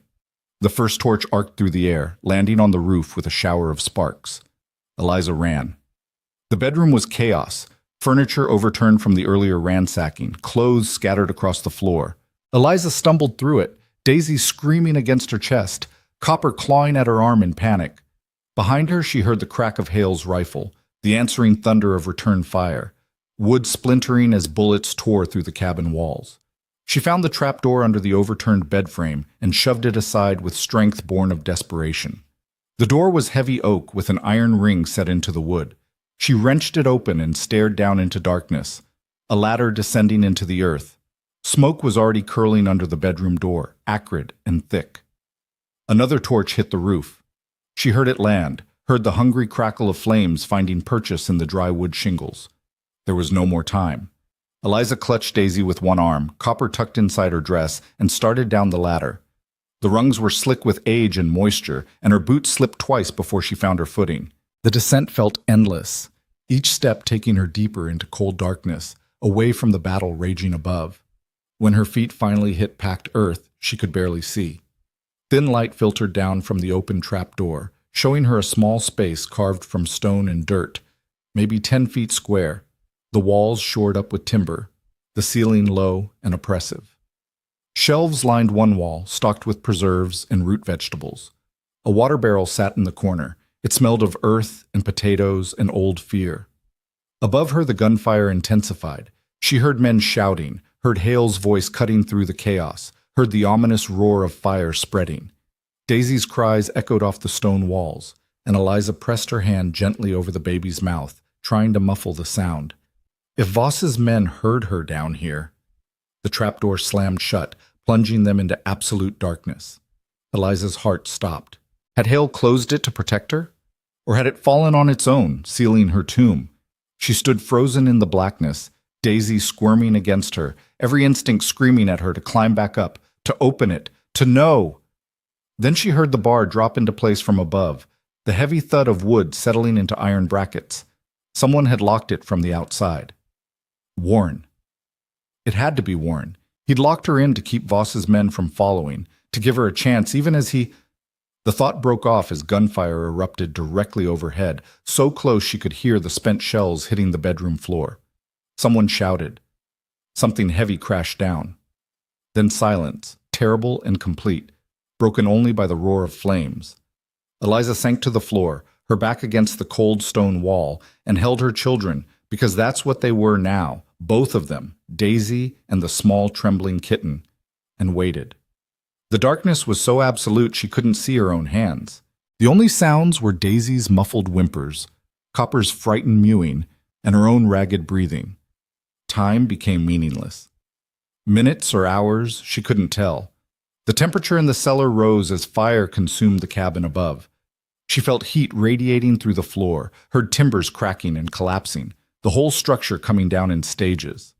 The first torch arced through the air, landing on the roof with a shower of sparks. Eliza ran. The bedroom was chaos, furniture overturned from the earlier ransacking, clothes scattered across the floor. Eliza stumbled through it, Daisy screaming against her chest, Copper clawing at her arm in panic. Behind her she heard the crack of Hale's rifle, the answering thunder of return fire, wood splintering as bullets tore through the cabin walls. She found the trapdoor under the overturned bed frame and shoved it aside with strength born of desperation. The door was heavy oak with an iron ring set into the wood. She wrenched it open and stared down into darkness, a ladder descending into the earth. Smoke was already curling under the bedroom door, acrid and thick. Another torch hit the roof. She heard it land, heard the hungry crackle of flames finding purchase in the dry wood shingles. There was no more time. Eliza clutched Daisy with one arm, Copper tucked inside her dress, and started down the ladder. The rungs were slick with age and moisture, and her boots slipped twice before she found her footing. The descent felt endless, each step taking her deeper into cold darkness, away from the battle raging above. When her feet finally hit packed earth, she could barely see. Thin light filtered down from the open trapdoor, showing her a small space carved from stone and dirt, maybe 10 feet square. The walls shored up with timber, the ceiling low and oppressive. Shelves lined one wall, stocked with preserves and root vegetables. A water barrel sat in the corner. It smelled of earth and potatoes and old fear. Above her the gunfire intensified. She heard men shouting, heard Hale's voice cutting through the chaos, heard the ominous roar of fire spreading. Daisy's cries echoed off the stone walls, and Eliza pressed her hand gently over the baby's mouth, trying to muffle the sound. If Voss's men heard her down here... The trapdoor slammed shut, plunging them into absolute darkness. Eliza's heart stopped. Had Hale closed it to protect her? Or had it fallen on its own, sealing her tomb? She stood frozen in the blackness, Daisy squirming against her, every instinct screaming at her to climb back up, to open it, to know. Then she heard the bar drop into place from above, the heavy thud of wood settling into iron brackets. Someone had locked it from the outside. Warren. It had to be Warren. He'd locked her in to keep Voss's men from following, to give her a chance even as he... The thought broke off as gunfire erupted directly overhead, so close she could hear the spent shells hitting the bedroom floor. Someone shouted. Something heavy crashed down. Then silence, terrible and complete, broken only by the roar of flames. Eliza sank to the floor, her back against the cold stone wall, and held her children, because that's what they were now, both of them, Daisy and the small trembling kitten, and waited. The darkness was so absolute she couldn't see her own hands. The only sounds were Daisy's muffled whimpers, Copper's frightened mewing, and her own ragged breathing. Time became meaningless. Minutes or hours, she couldn't tell. The temperature in the cellar rose as fire consumed the cabin above. She felt heat radiating through the floor, heard timbers cracking and collapsing, the whole structure coming down in stages.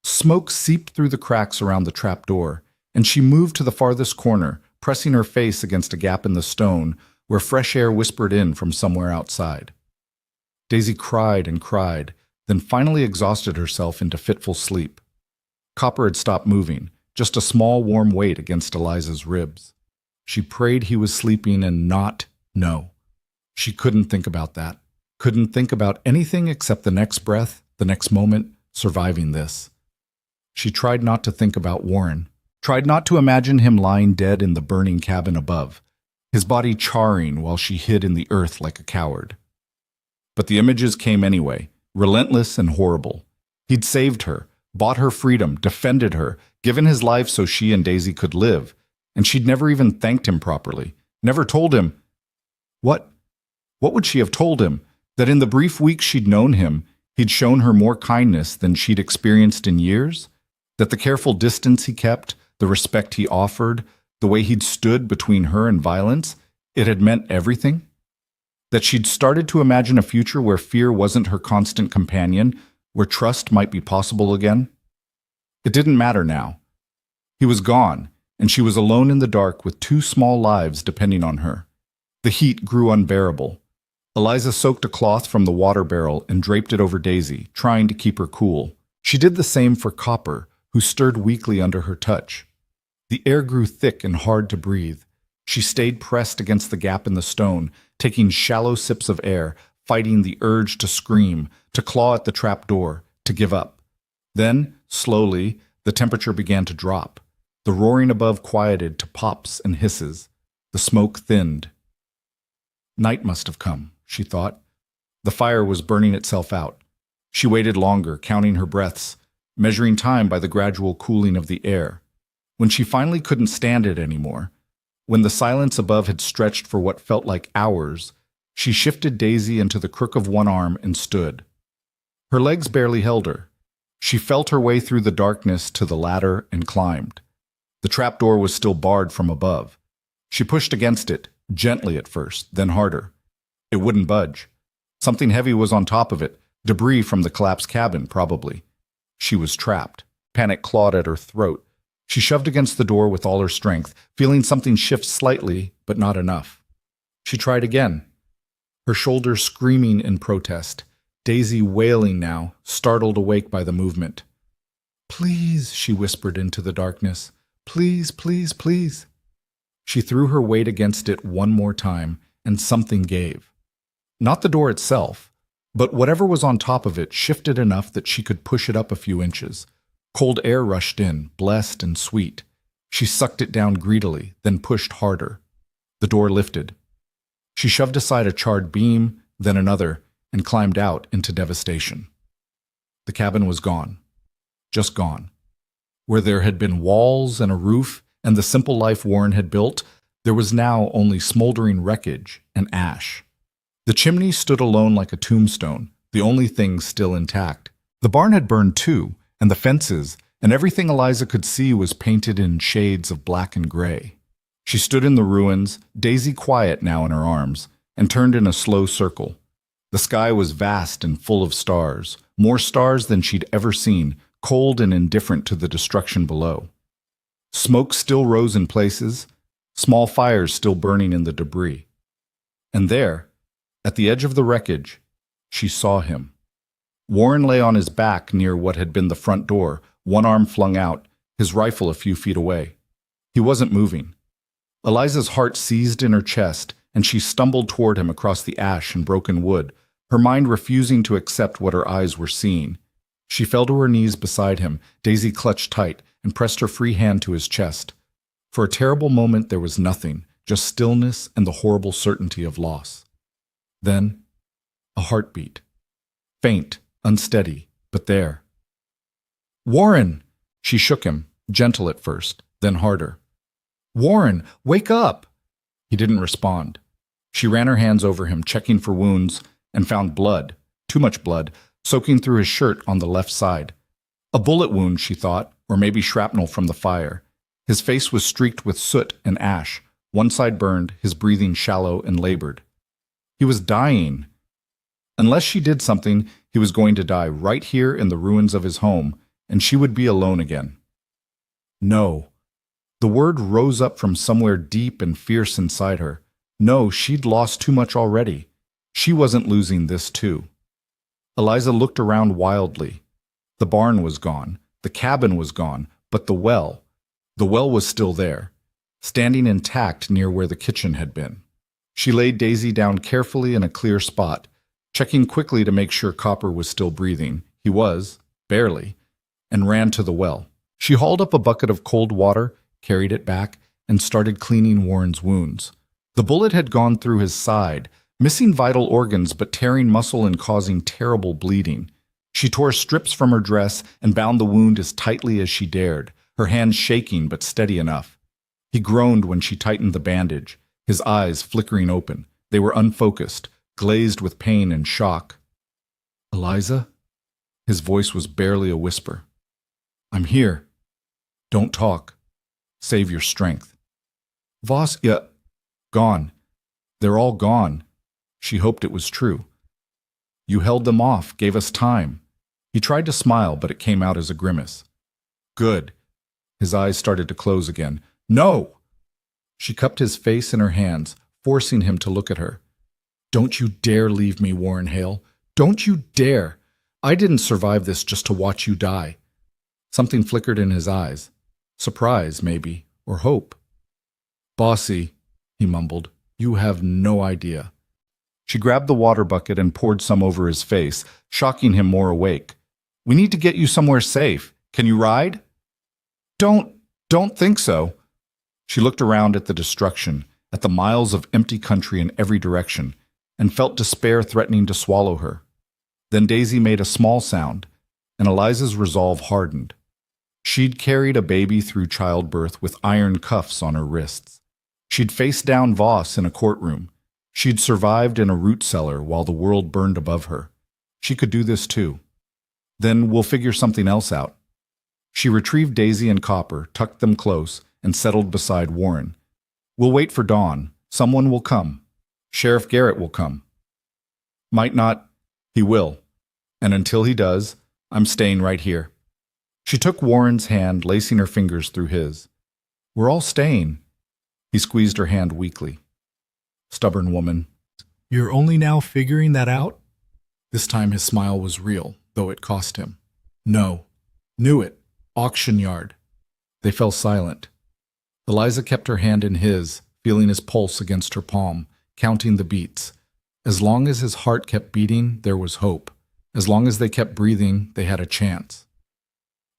Smoke seeped through the cracks around the trapdoor, and she moved to the farthest corner, pressing her face against a gap in the stone where fresh air whispered in from somewhere outside. Daisy cried and cried, then finally exhausted herself into fitful sleep. Copper had stopped moving, just a small warm weight against Eliza's ribs. She prayed he was sleeping and not... No. She couldn't think about that. Couldn't think about anything except the next breath, the next moment, surviving this. She tried not to think about Warren. Tried not to imagine him lying dead in the burning cabin above, his body charring while she hid in the earth like a coward. But the images came anyway, relentless and horrible. He'd saved her, bought her freedom, defended her, given his life so she and Daisy could live, and she'd never even thanked him properly, never told him... What would she have told him? That in the brief weeks she'd known him, he'd shown her more kindness than she'd experienced in years? That the careful distance he kept, the respect he offered, the way he'd stood between her and violence, it had meant everything? That she'd started to imagine a future where fear wasn't her constant companion, where trust might be possible again? It didn't matter now. He was gone, and she was alone in the dark with two small lives depending on her. The heat grew unbearable. Eliza soaked a cloth from the water barrel and draped it over Daisy, trying to keep her cool. She did the same for Copper, who stirred weakly under her touch. The air grew thick and hard to breathe. She stayed pressed against the gap in the stone, taking shallow sips of air, fighting the urge to scream, to claw at the trap door, to give up. Then, slowly, the temperature began to drop. The roaring above quieted to pops and hisses. The smoke thinned. Night must have come, she thought. The fire was burning itself out. She waited longer, counting her breaths, measuring time by the gradual cooling of the air. When she finally couldn't stand it anymore, when the silence above had stretched for what felt like hours, she shifted Daisy into the crook of one arm and stood. Her legs barely held her. She felt her way through the darkness to the ladder and climbed. The trapdoor was still barred from above. She pushed against it, gently at first, then harder. It wouldn't budge. Something heavy was on top of it, debris from the collapsed cabin, probably. She was trapped. Panic clawed at her throat. She shoved against the door with all her strength, feeling something shift slightly, but not enough. She tried again, her shoulders screaming in protest, Daisy wailing now, startled awake by the movement. "Please," she whispered into the darkness. "Please, please, please." She threw her weight against it one more time, and something gave. Not the door itself, but whatever was on top of it shifted enough that she could push it up a few inches. Cold air rushed in, blessed and sweet. She sucked it down greedily, then pushed harder. The door lifted. She shoved aside a charred beam, then another, and climbed out into devastation. The cabin was gone. Just gone. Where there had been walls and a roof and the simple life Warren had built, there was now only smoldering wreckage and ash. The chimney stood alone like a tombstone, the only thing still intact. The barn had burned too, and the fences, and everything Eliza could see was painted in shades of black and gray. She stood in the ruins, Daisy quiet now in her arms, and turned in a slow circle. The sky was vast and full of stars, more stars than she'd ever seen, cold and indifferent to the destruction below. Smoke still rose in places, small fires still burning in the debris. And there, at the edge of the wreckage, she saw him. Warren lay on his back near what had been the front door, one arm flung out, his rifle a few feet away. He wasn't moving. Eliza's heart seized in her chest, and she stumbled toward him across the ash and broken wood, her mind refusing to accept what her eyes were seeing. She fell to her knees beside him, Daisy clutched tight, and pressed her free hand to his chest. For a terrible moment there was nothing, just stillness and the horrible certainty of loss. Then, a heartbeat. Faint, unsteady, but there. "Warren!" She shook him, gentle at first, then harder. "Warren, wake up!" He didn't respond. She ran her hands over him, checking for wounds, and found blood, too much blood, soaking through his shirt on the left side. A bullet wound, she thought, or maybe shrapnel from the fire. His face was streaked with soot and ash, one side burned, his breathing shallow and labored. He was dying. Unless she did something, he was going to die right here in the ruins of his home, and she would be alone again. No. The word rose up from somewhere deep and fierce inside her. No, she'd lost too much already. She wasn't losing this too. Eliza looked around wildly. The barn was gone, the cabin was gone, but the well was still there, standing intact near where the kitchen had been. She laid Daisy down carefully in a clear spot, checking quickly to make sure Copper was still breathing. He was, barely, and ran to the well. She hauled up a bucket of cold water, carried it back, and started cleaning Warren's wounds. The bullet had gone through his side, missing vital organs but tearing muscle and causing terrible bleeding. She tore strips from her dress and bound the wound as tightly as she dared, her hands shaking but steady enough. He groaned when she tightened the bandage, his eyes flickering open. They were unfocused, glazed with pain and shock. "Eliza?" His voice was barely a whisper. "I'm here. Don't talk. Save your strength." "Voss, yeah, gone. They're all gone." She hoped it was true. "You held them off, gave us time." He tried to smile, but it came out as a grimace. "Good." His eyes started to close again. "No!" She cupped his face in her hands, forcing him to look at her. "Don't you dare leave me, Warren Hale. Don't you dare! I didn't survive this just to watch you die." Something flickered in his eyes. Surprise, maybe, or hope. "Bossy," he mumbled, "you have no idea." She grabbed the water bucket and poured some over his face, shocking him more awake. "We need to get you somewhere safe. Can you ride?" Don't think so." She looked around at the destruction, at the miles of empty country in every direction, and felt despair threatening to swallow her. Then Daisy made a small sound, and Eliza's resolve hardened. She'd carried a baby through childbirth with iron cuffs on her wrists. She'd faced down Voss in a courtroom. She'd survived in a root cellar while the world burned above her. She could do this too. Then we'll figure something else out. She retrieved Daisy and Copper, tucked them close, and settled beside Warren. "We'll wait for dawn. Someone will come. Sheriff Garrett will come." "Might not. He will. And until he does, I'm staying right here." She took Warren's hand, lacing her fingers through his. "We're all staying." He squeezed her hand weakly. "Stubborn woman. You're only now figuring that out?" This time his smile was real, though it cost him. "No. Knew it. Auction yard." They fell silent. Eliza kept her hand in his, feeling his pulse against her palm, counting the beats. As long as his heart kept beating, there was hope. As long as they kept breathing, they had a chance.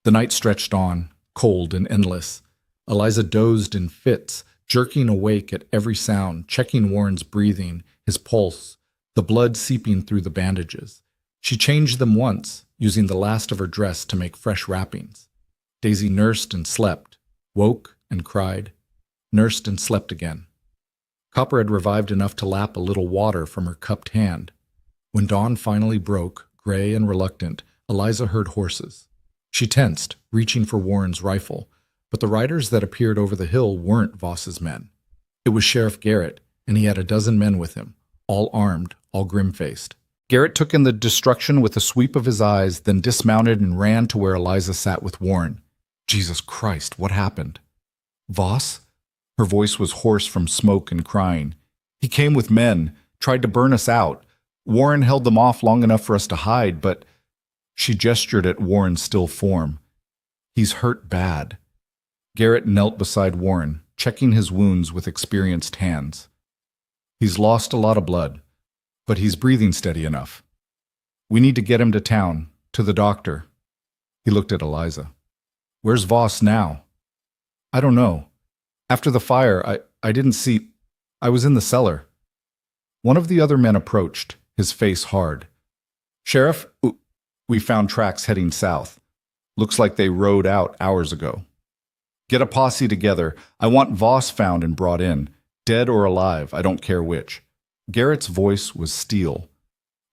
The night stretched on, cold and endless. Eliza dozed in fits, jerking awake at every sound, checking Warren's breathing, his pulse, the blood seeping through the bandages. She changed them once, using the last of her dress to make fresh wrappings. Daisy nursed and slept, woke and cried, nursed and slept again. Copper had revived enough to lap a little water from her cupped hand. When dawn finally broke, gray and reluctant, Eliza heard horses. She tensed, reaching for Warren's rifle, but the riders that appeared over the hill weren't Voss's men. It was Sheriff Garrett, and he had a dozen men with him, all armed, all grim-faced. Garrett took in the destruction with a sweep of his eyes, then dismounted and ran to where Eliza sat with Warren. Jesus Christ, what happened? Voss? Her voice was hoarse from smoke and crying. He came with men, tried to burn us out. Warren held them off long enough for us to hide, but... She gestured at Warren's still form. He's hurt bad. Garrett knelt beside Warren, checking his wounds with experienced hands. He's lost a lot of blood, but he's breathing steady enough. We need to get him to town, to the doctor. He looked at Eliza. Where's Voss now? I don't know. After the fire, I didn't see... I was in the cellar. One of the other men approached, his face hard. Sheriff, we found tracks heading south. Looks like they rode out hours ago. Get a posse together. I want Voss found and brought in. Dead or alive, I don't care which. Garrett's voice was steel.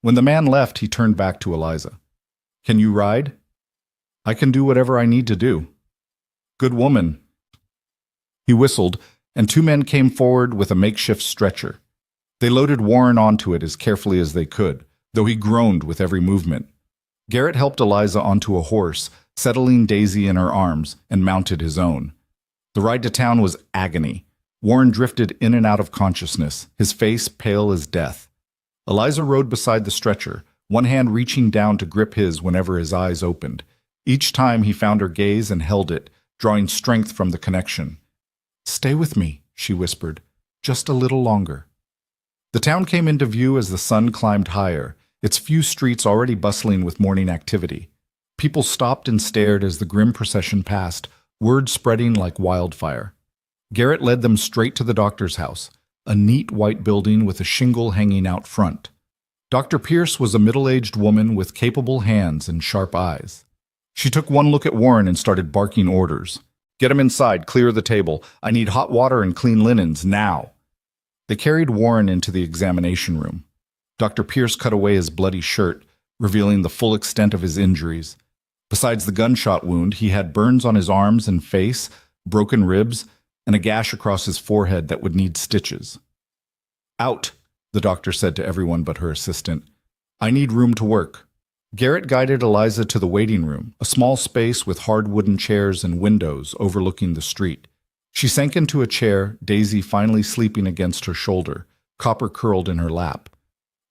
When the man left, he turned back to Eliza. Can you ride? I can do whatever I need to do. Good woman. He whistled, and two men came forward with a makeshift stretcher. They loaded Warren onto it as carefully as they could, though he groaned with every movement. Garrett helped Eliza onto a horse, settling Daisy in her arms, and mounted his own. The ride to town was agony. Warren drifted in and out of consciousness, his face pale as death. Eliza rode beside the stretcher, one hand reaching down to grip his whenever his eyes opened. Each time he found her gaze and held it, drawing strength from the connection. Stay with me, she whispered, just a little longer. The town came into view as the sun climbed higher, its few streets already bustling with morning activity. People stopped and stared as the grim procession passed, word spreading like wildfire. Garrett led them straight to the doctor's house, a neat white building with a shingle hanging out front. Dr. Pierce was a middle-aged woman with capable hands and sharp eyes. She took one look at Warren and started barking orders. Get him inside, clear the table. I need hot water and clean linens, now. They carried Warren into the examination room. Dr. Pierce cut away his bloody shirt, revealing the full extent of his injuries. Besides the gunshot wound, he had burns on his arms and face, broken ribs, and a gash across his forehead that would need stitches. Out, the doctor said to everyone but her assistant. I need room to work. Garrett guided Eliza to the waiting room, a small space with hard wooden chairs and windows overlooking the street. She sank into a chair, Daisy finally sleeping against her shoulder, Copper curled in her lap.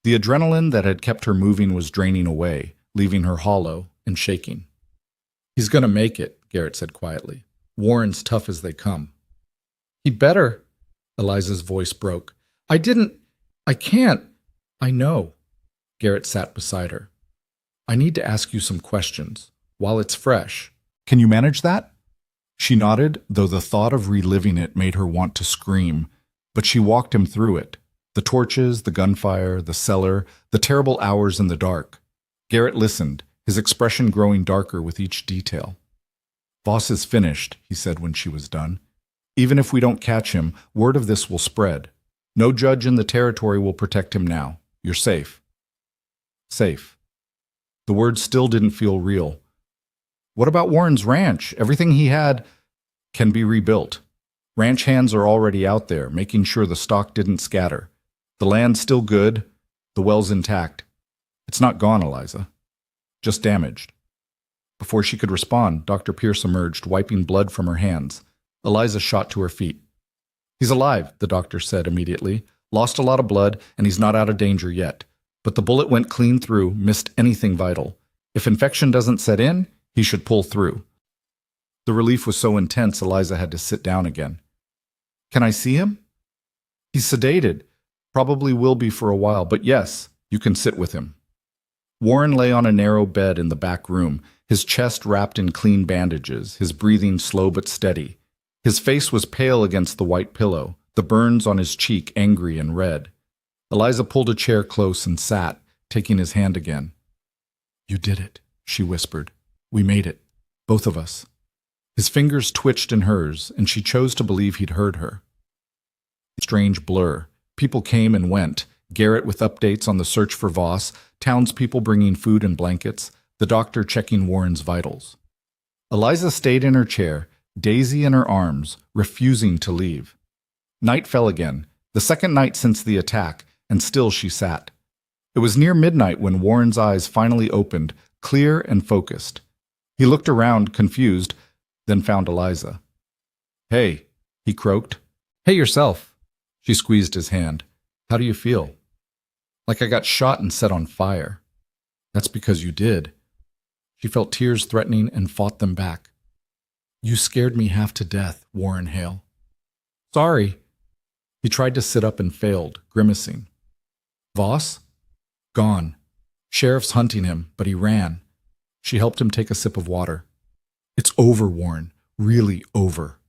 The adrenaline that had kept her moving was draining away, leaving her hollow and shaking. He's going to make it, Garrett said quietly. Warren's tough as they come. He'd better, Eliza's voice broke. I can't. I know. Garrett sat beside her. I need to ask you some questions, while it's fresh. Can you manage that? She nodded, though the thought of reliving it made her want to scream, but she walked him through it. The torches, the gunfire, the cellar, the terrible hours in the dark. Garrett listened, his expression growing darker with each detail. Voss is finished, he said when she was done. Even if we don't catch him, word of this will spread. No judge in the territory will protect him now. You're safe. Safe. The words still didn't feel real. What about Warren's ranch? Everything he had can be rebuilt. Ranch hands are already out there, making sure the stock didn't scatter. The land's still good, the well's intact. It's not gone, Eliza. Just damaged. Before she could respond, Dr. Pierce emerged, wiping blood from her hands. Eliza shot to her feet. He's alive, the doctor said immediately. Lost a lot of blood, and he's not out of danger yet. But the bullet went clean through, missed anything vital. If infection doesn't set in, he should pull through. The relief was so intense, Eliza had to sit down again. Can I see him? He's sedated. Probably will be for a while, but yes, you can sit with him. Warren lay on a narrow bed in the back room, his chest wrapped in clean bandages, his breathing slow but steady. His face was pale against the white pillow, the burns on his cheek angry and red. Eliza pulled a chair close and sat, taking his hand again. You did it, she whispered. We made it, both of us. His fingers twitched in hers, and she chose to believe he'd heard her. Strange blur. People came and went. Garrett with updates on the search for Voss, townspeople bringing food and blankets, the doctor checking Warren's vitals. Eliza stayed in her chair, Daisy in her arms, refusing to leave. Night fell again, the second night since the attack, and still she sat. It was near midnight when Warren's eyes finally opened, clear and focused. He looked around, confused, then found Eliza. "Hey," he croaked. "Hey yourself." She squeezed his hand. "How do you feel?" "Like I got shot and set on fire." "That's because you did." She felt tears threatening and fought them back. "You scared me half to death, Warren Hale." "Sorry." He tried to sit up and failed, grimacing. "Voss?" "Gone. Sheriff's hunting him, but he ran." She helped him take a sip of water. "It's over, Warren. Really over."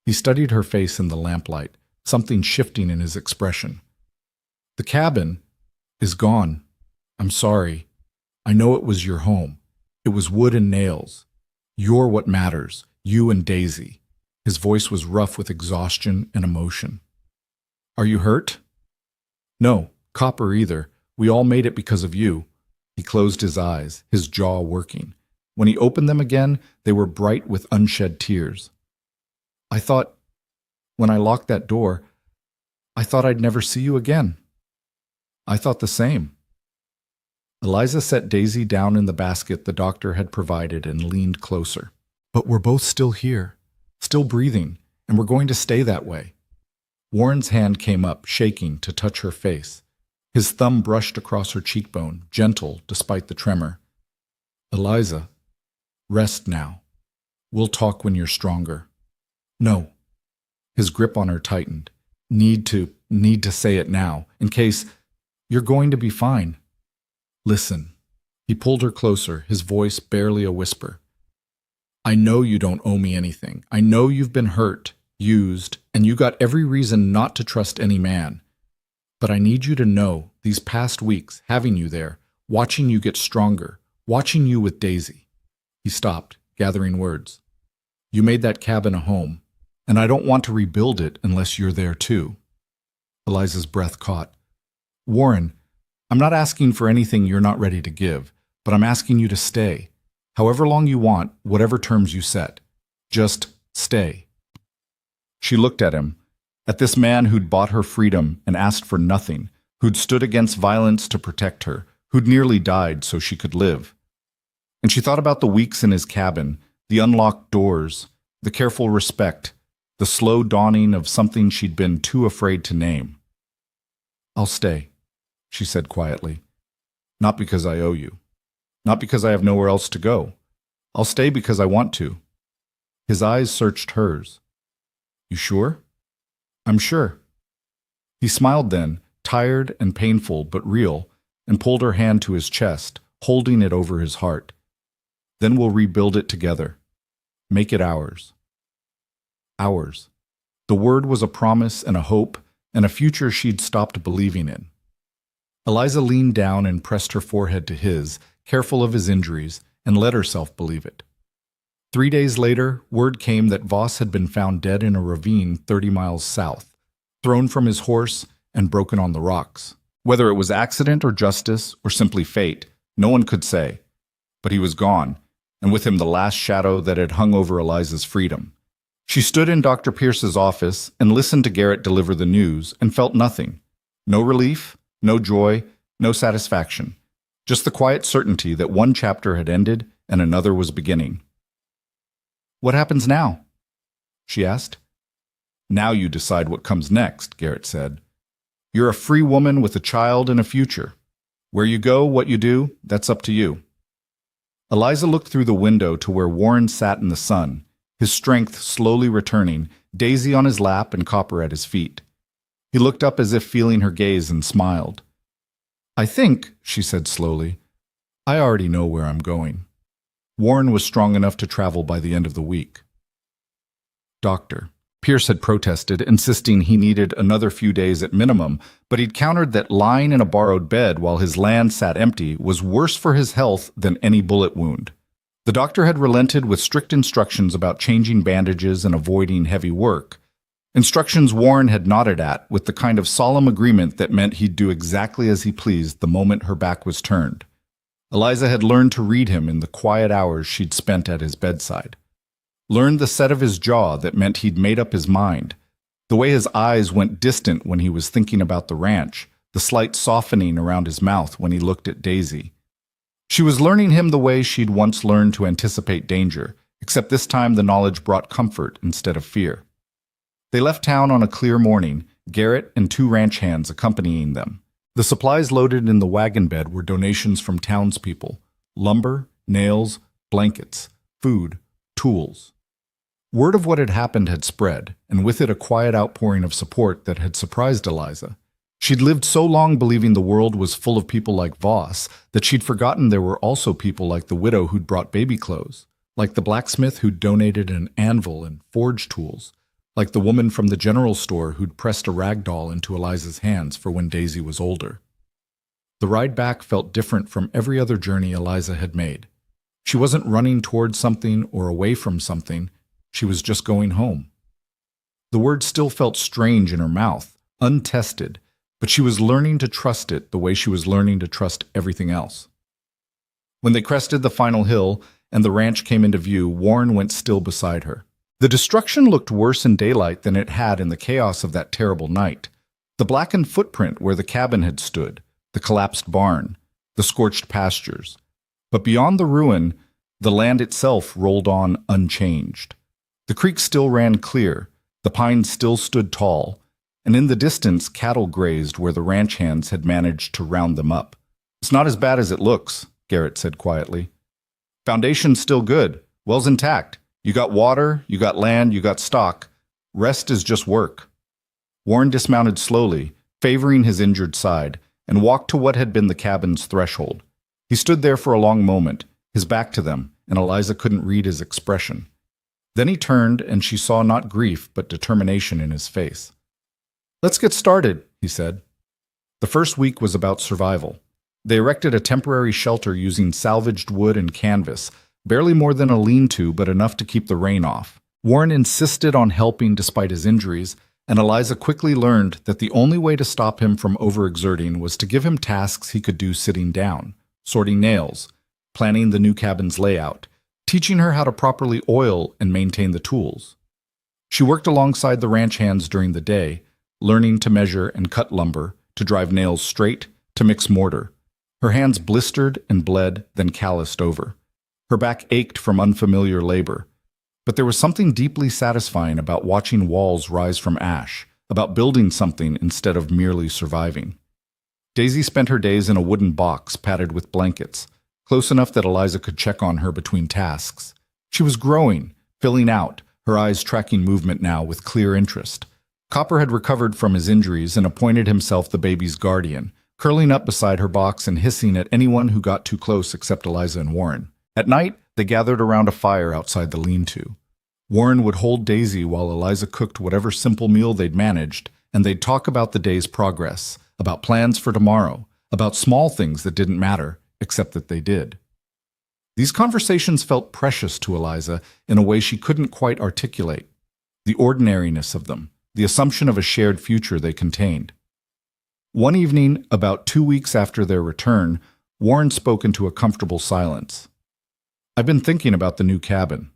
He studied her face in the lamplight, something shifting in his expression. "The cabin is gone. I'm sorry. I know it was your home. It was wood and nails. You're what matters, you and Daisy." His voice was rough with exhaustion and emotion. "Are you hurt?" "No, copper either. We all made it because of you." He closed his eyes, his jaw working. When he opened them again, they were bright with unshed tears. "I thought, when I locked that door, I thought I'd never see you again." "I thought the same." Eliza set Daisy down in the basket the doctor had provided and leaned closer. "But we're both still here, still breathing, and we're going to stay that way." Warren's hand came up, shaking, to touch her face. His thumb brushed across her cheekbone, gentle despite the tremor. "Eliza, rest now. We'll talk when you're stronger." "No." His grip on her tightened. Need to say it now, in case you're going to be fine. "Listen." He pulled her closer, his voice barely a whisper. "I know you don't owe me anything. I know you've been hurt, used, and you got every reason not to trust any man. But I need you to know, these past weeks, having you there, watching you get stronger, watching you with Daisy." He stopped, gathering words. "You made that cabin a home, and I don't want to rebuild it unless you're there too." Eliza's breath caught. "Warren, I'm not asking for anything you're not ready to give, but I'm asking you to stay. However long you want, whatever terms you set. Just stay." She looked at him, at this man who'd bought her freedom and asked for nothing, who'd stood against violence to protect her, who'd nearly died so she could live. And she thought about the weeks in his cabin, the unlocked doors, the careful respect, the slow dawning of something she'd been too afraid to name. "I'll stay," she said quietly. "Not because I owe you. Not because I have nowhere else to go. I'll stay because I want to." His eyes searched hers. "You sure?" "I'm sure." He smiled then, tired and painful but real, and pulled her hand to his chest, holding it over his heart. "Then we'll rebuild it together. Make it ours." Ours. The word was a promise and a hope and a future she'd stopped believing in. Eliza leaned down and pressed her forehead to his, careful of his injuries, and let herself believe it. 3 days later, word came that Voss had been found dead in a ravine 30 miles south, thrown from his horse and broken on the rocks. Whether it was accident or justice or simply fate, no one could say. But he was gone, and with him the last shadow that had hung over Eliza's freedom. She stood in Dr. Pierce's office and listened to Garrett deliver the news and felt nothing. No relief, no joy, no satisfaction. Just the quiet certainty that one chapter had ended and another was beginning. "What happens now?" she asked. "Now you decide what comes next," Garrett said. "You're a free woman with a child and a future. Where you go, what you do, that's up to you." Eliza looked through the window to where Warren sat in the sun, his strength slowly returning, Daisy on his lap and Copper at his feet. He looked up as if feeling her gaze and smiled. "I think," she said slowly, "I already know where I'm going." Warren was strong enough to travel by the end of the week. "Doctor." Pierce had protested, insisting he needed another few days at minimum, but he'd countered that lying in a borrowed bed while his land sat empty was worse for his health than any bullet wound. The doctor had relented with strict instructions about changing bandages and avoiding heavy work. Instructions Warren had nodded at with the kind of solemn agreement that meant he'd do exactly as he pleased the moment her back was turned. Eliza had learned to read him in the quiet hours she'd spent at his bedside. Learned the set of his jaw that meant he'd made up his mind, the way his eyes went distant when he was thinking about the ranch, the slight softening around his mouth when he looked at Daisy. She was learning him the way she'd once learned to anticipate danger, except this time the knowledge brought comfort instead of fear. They left town on a clear morning, Garrett and 2 ranch hands accompanying them. The supplies loaded in the wagon bed were donations from townspeople: lumber, nails, blankets, food, tools. Word of what had happened had spread, and with it a quiet outpouring of support that had surprised Eliza. She'd lived so long believing the world was full of people like Voss that she'd forgotten there were also people like the widow who'd brought baby clothes, like the blacksmith who'd donated an anvil and forge tools, like the woman from the general store who'd pressed a rag doll into Eliza's hands for when Daisy was older. The ride back felt different from every other journey Eliza had made. She wasn't running towards something or away from something. She was just going home. The word still felt strange in her mouth, untested, but she was learning to trust it the way she was learning to trust everything else. When they crested the final hill and the ranch came into view, Warren went still beside her. The destruction looked worse in daylight than it had in the chaos of that terrible night. The blackened footprint where the cabin had stood, the collapsed barn, the scorched pastures. But beyond the ruin, the land itself rolled on unchanged. The creek still ran clear, the pines still stood tall, and in the distance cattle grazed where the ranch hands had managed to round them up. "It's not as bad as it looks," Garrett said quietly. "Foundation's still good. Well's intact. You got water, you got land, you got stock. Rest is just work." Warren dismounted slowly, favoring his injured side, and walked to what had been the cabin's threshold. He stood there for a long moment, his back to them, and Eliza couldn't read his expression. Then he turned, and she saw not grief but determination in his face. "Let's get started," he said. The first week was about survival. They erected a temporary shelter using salvaged wood and canvas, barely more than a lean-to, but enough to keep the rain off. Warren insisted on helping despite his injuries, and Eliza quickly learned that the only way to stop him from overexerting was to give him tasks he could do sitting down: sorting nails, planning the new cabin's layout, teaching her how to properly oil and maintain the tools. She worked alongside the ranch hands during the day, learning to measure and cut lumber, to drive nails straight, to mix mortar. Her hands blistered and bled, then calloused over. Her back ached from unfamiliar labor. But there was something deeply satisfying about watching walls rise from ash, about building something instead of merely surviving. Daisy spent her days in a wooden box padded with blankets, close enough that Eliza could check on her between tasks. She was growing, filling out, her eyes tracking movement now with clear interest. Copper had recovered from his injuries and appointed himself the baby's guardian, curling up beside her box and hissing at anyone who got too close except Eliza and Warren. At night, they gathered around a fire outside the lean-to. Warren would hold Daisy while Eliza cooked whatever simple meal they'd managed, and they'd talk about the day's progress, about plans for tomorrow, about small things that didn't matter, except that they did. These conversations felt precious to Eliza in a way she couldn't quite articulate. The ordinariness of them, the assumption of a shared future they contained. One evening, about 2 weeks after their return, Warren spoke into a comfortable silence. "I've been thinking about the new cabin."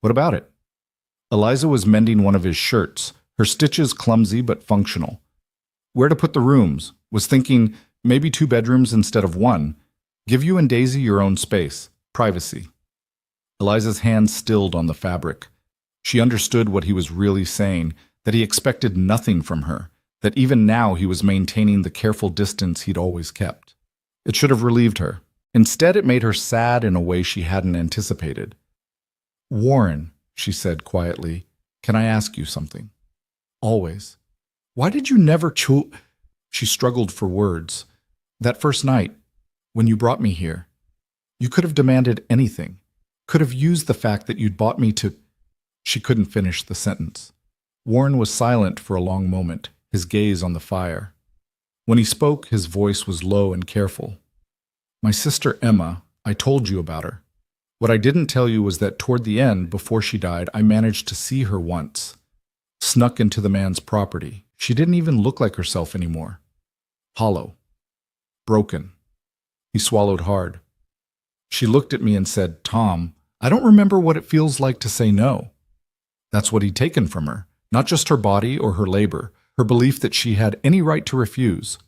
"What about it?" Eliza was mending one of his shirts, her stitches clumsy but functional. "Where to put the rooms? Was thinking maybe 2 bedrooms instead of 1. Give you and Daisy your own space, privacy." Eliza's hands stilled on the fabric. She understood what he was really saying, that he expected nothing from her, that even now he was maintaining the careful distance he'd always kept. It should have relieved her. Instead, it made her sad in a way she hadn't anticipated. "Warren," she said quietly, "can I ask you something?" "Always." "Why did you never She struggled for words. "That first night, when you brought me here, you could have demanded anything, could have used the fact that you'd bought me to—" She couldn't finish the sentence. Warren was silent for a long moment, his gaze on the fire. When he spoke, his voice was low and careful. "My sister Emma, I told you about her. What I didn't tell you was that toward the end, before she died, I managed to see her once. Snuck into the man's property. She didn't even look like herself anymore. Hollow. Broken. He swallowed hard. She looked at me and said, "Tom, I don't remember what it feels like to say no." That's what he'd taken from her. Not just her body or her labor, her belief that she had any right to refuse.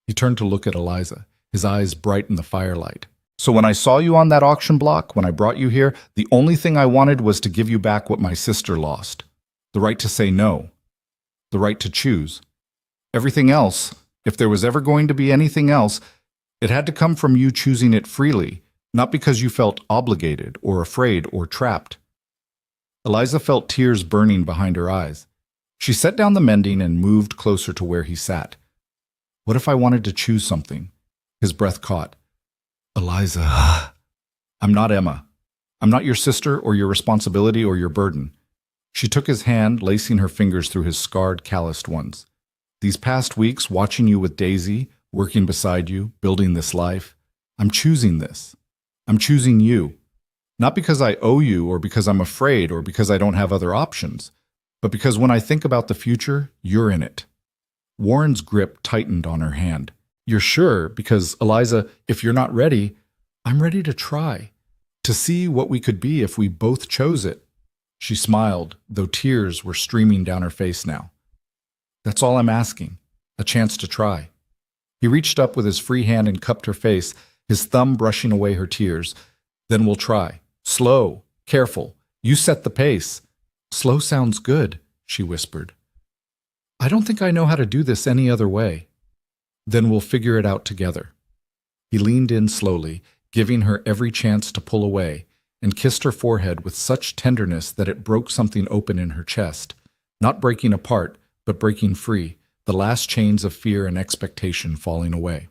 He turned to look at Eliza, his eyes bright in the firelight. "So when I saw you on that auction block, when I brought you here, the only thing I wanted was to give you back what my sister lost. The right to say no. The right to choose. Everything else, if there was ever going to be anything else, it had to come from you choosing it freely, not because you felt obligated or afraid or trapped." Eliza felt tears burning behind her eyes. She set down the mending and moved closer to where he sat. "What if I wanted to choose something?" His breath caught. "Eliza, I'm not Emma. I'm not your sister or your responsibility or your burden." She took his hand, lacing her fingers through his scarred, calloused ones. "These past weeks, watching you with Daisy, working beside you, building this life, I'm choosing this. I'm choosing you. Not because I owe you or because I'm afraid or because I don't have other options, but because when I think about the future, you're in it." Warren's grip tightened on her hand. "You're sure? Because, Eliza, if you're not ready, I'm ready to try. To see what we could be if we both chose it." She smiled, though tears were streaming down her face now. "That's all I'm asking. A chance to try." He reached up with his free hand and cupped her face, his thumb brushing away her tears. "Then we'll try. Slow, careful. You set the pace." "Slow sounds good," she whispered. "I don't think I know how to do this any other way." "Then we'll figure it out together." He leaned in slowly, giving her every chance to pull away, and kissed her forehead with such tenderness that it broke something open in her chest, not breaking apart, but breaking free, the last chains of fear and expectation falling away.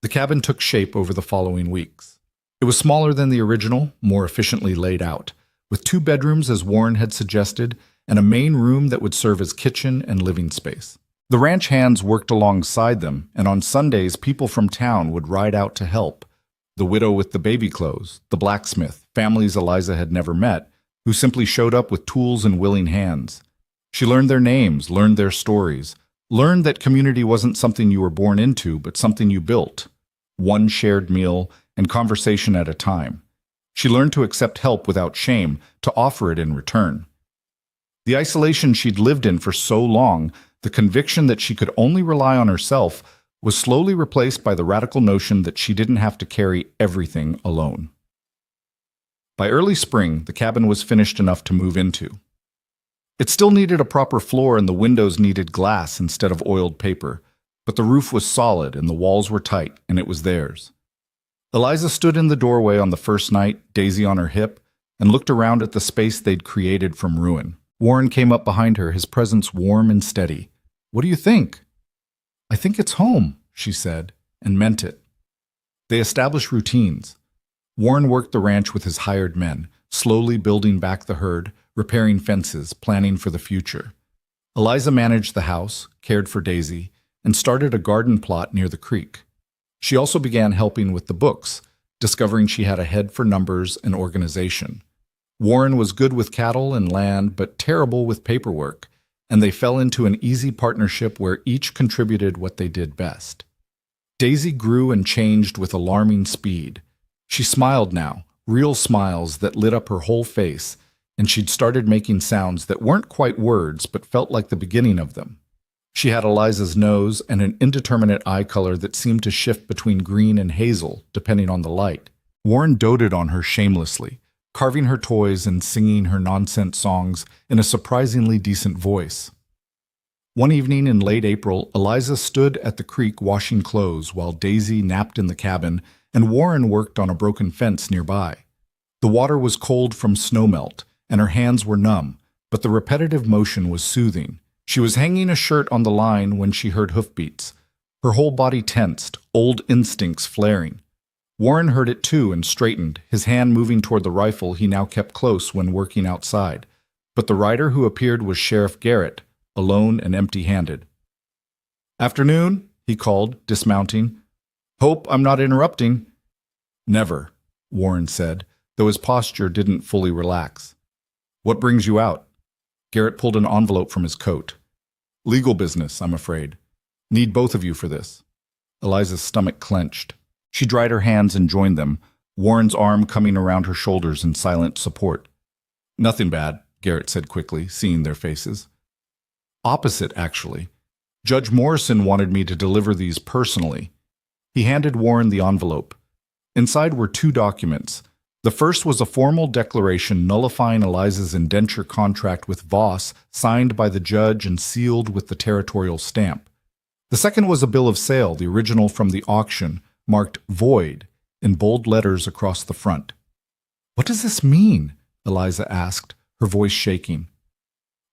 The cabin took shape over the following weeks. It was smaller than the original, more efficiently laid out, with 2 bedrooms as Warren had suggested, and a main room that would serve as kitchen and living space. The ranch hands worked alongside them, and on Sundays people from town would ride out to help. The widow with the baby clothes, the blacksmith, families Eliza had never met, who simply showed up with tools and willing hands. She learned their names, learned their stories, learned that community wasn't something you were born into, but something you built. One shared meal and conversation at a time. She learned to accept help without shame, to offer it in return. The isolation she'd lived in for so long, the conviction that she could only rely on herself, was slowly replaced by the radical notion that she didn't have to carry everything alone. By early spring, the cabin was finished enough to move into. It still needed a proper floor and the windows needed glass instead of oiled paper, but the roof was solid and the walls were tight, and it was theirs. Eliza stood in the doorway on the first night, Daisy on her hip, and looked around at the space they'd created from ruin. Warren came up behind her, his presence warm and steady. "What do you think?" "I think it's home," she said, and meant it. They established routines. Warren worked the ranch with his hired men, slowly building back the herd, repairing fences, planning for the future. Eliza managed the house, cared for Daisy, and started a garden plot near the creek. She also began helping with the books, discovering she had a head for numbers and organization. Warren was good with cattle and land, but terrible with paperwork, and they fell into an easy partnership where each contributed what they did best. Daisy grew and changed with alarming speed. She smiled now, real smiles that lit up her whole face, and she'd started making sounds that weren't quite words but felt like the beginning of them. She had Eliza's nose and an indeterminate eye color that seemed to shift between green and hazel, depending on the light. Warren doted on her shamelessly, carving her toys and singing her nonsense songs in a surprisingly decent voice. One evening in late April, Eliza stood at the creek washing clothes while Daisy napped in the cabin and Warren worked on a broken fence nearby. The water was cold from snowmelt, and her hands were numb, but the repetitive motion was soothing. She was hanging a shirt on the line when she heard hoofbeats. Her whole body tensed, old instincts flaring. Warren heard it too and straightened, his hand moving toward the rifle he now kept close when working outside. But the rider who appeared was Sheriff Garrett, alone and empty-handed. "Afternoon," he called, dismounting. "Hope I'm not interrupting." "Never," Warren said, though his posture didn't fully relax. "What brings you out?" Garrett pulled an envelope from his coat. "Legal business, I'm afraid. Need both of you for this." Eliza's stomach clenched. She dried her hands and joined them, Warren's arm coming around her shoulders in silent support. "Nothing bad," Garrett said quickly, seeing their faces. "Opposite, actually. Judge Morrison wanted me to deliver these personally." He handed Warren the envelope. Inside were 2 documents. The first was a formal declaration nullifying Eliza's indenture contract with Voss, signed by the judge and sealed with the territorial stamp. The second was a bill of sale, the original from the auction, marked void, in bold letters across the front. "What does this mean?" Eliza asked, her voice shaking.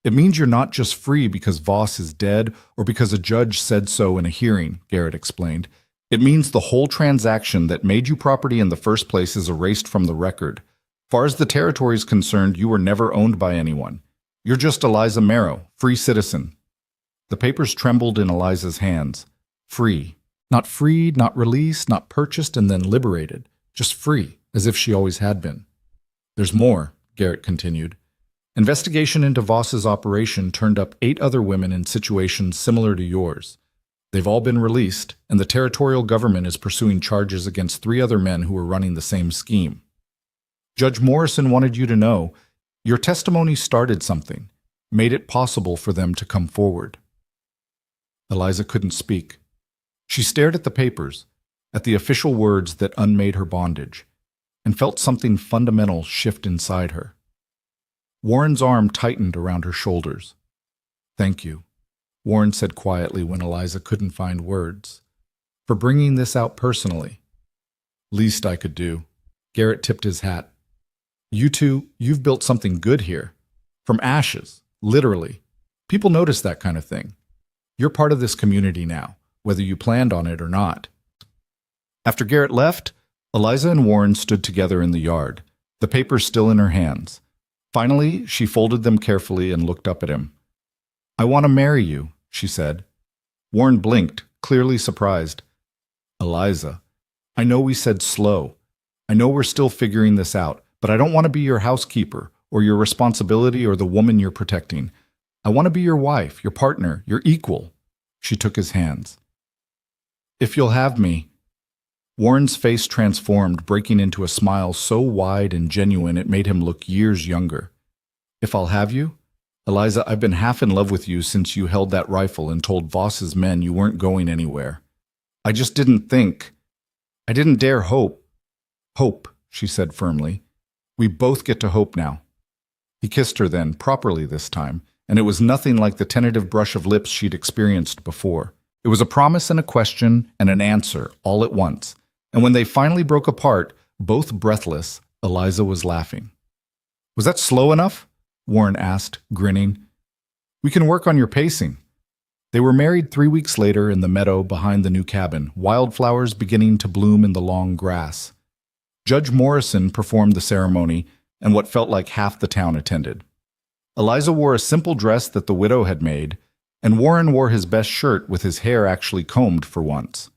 "It means you're not just free because Voss is dead or because a judge said so in a hearing," Garrett explained. "It means the whole transaction that made you property in the first place is erased from the record. Far as the territory is concerned, you were never owned by anyone. You're just Eliza Merrow, free citizen." The papers trembled in Eliza's hands. Free. Not freed, not released, not purchased and then liberated. Just free, as if she always had been. "There's more," Garrett continued. "Investigation into Voss's operation turned up 8 other women in situations similar to yours. They've all been released, and the territorial government is pursuing charges against 3 other men who were running the same scheme. Judge Morrison wanted you to know your testimony started something, made it possible for them to come forward." Eliza couldn't speak. She stared at the papers, at the official words that unmade her bondage, and felt something fundamental shift inside her. Warren's arm tightened around her shoulders. "Thank you," Warren said quietly when Eliza couldn't find words, "for bringing this out personally." "Least I could do." Garrett tipped his hat. "You two, you've built something good here. From ashes, literally. People notice that kind of thing. You're part of this community now, whether you planned on it or not." After Garrett left, Eliza and Warren stood together in the yard, the papers still in her hands. Finally, she folded them carefully and looked up at him. "I want to marry you," she said. Warren blinked, clearly surprised. "Eliza, I know we said slow. I know we're still figuring this out, but I don't want to be your housekeeper or your responsibility or the woman you're protecting. I want to be your wife, your partner, your equal." She took his hands. "If you'll have me." Warren's face transformed, breaking into a smile so wide and genuine it made him look years younger. "If I'll have you? Eliza, I've been half in love with you since you held that rifle and told Voss's men you weren't going anywhere. I just didn't think. I didn't dare hope." "Hope," she said firmly. "We both get to hope now." He kissed her then, properly this time, and it was nothing like the tentative brush of lips she'd experienced before. It was a promise and a question and an answer all at once. And when they finally broke apart, both breathless, Eliza was laughing. "Was that slow enough?" Warren asked, grinning. "We can work on your pacing." They were married 3 weeks later in the meadow behind the new cabin, wildflowers beginning to bloom in the long grass. Judge Morrison performed the ceremony, and what felt like half the town attended. Eliza wore a simple dress that the widow had made, and Warren wore his best shirt with his hair actually combed for once.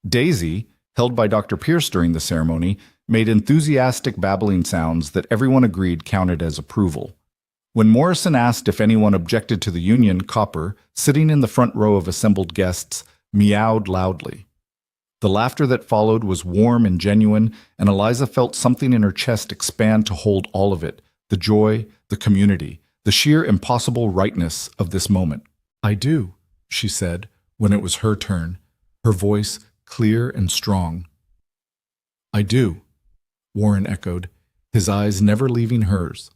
Daisy, held by Dr. Pierce during the ceremony, made enthusiastic babbling sounds that everyone agreed counted as approval. When Morrison asked if anyone objected to the union, Copper, sitting in the front row of assembled guests, meowed loudly. The laughter that followed was warm and genuine, and Eliza felt something in her chest expand to hold all of it, the joy, the community, the sheer impossible rightness of this moment. "I do," she said, when it was her turn, her voice clear and strong. "I do," Warren echoed, his eyes never leaving hers.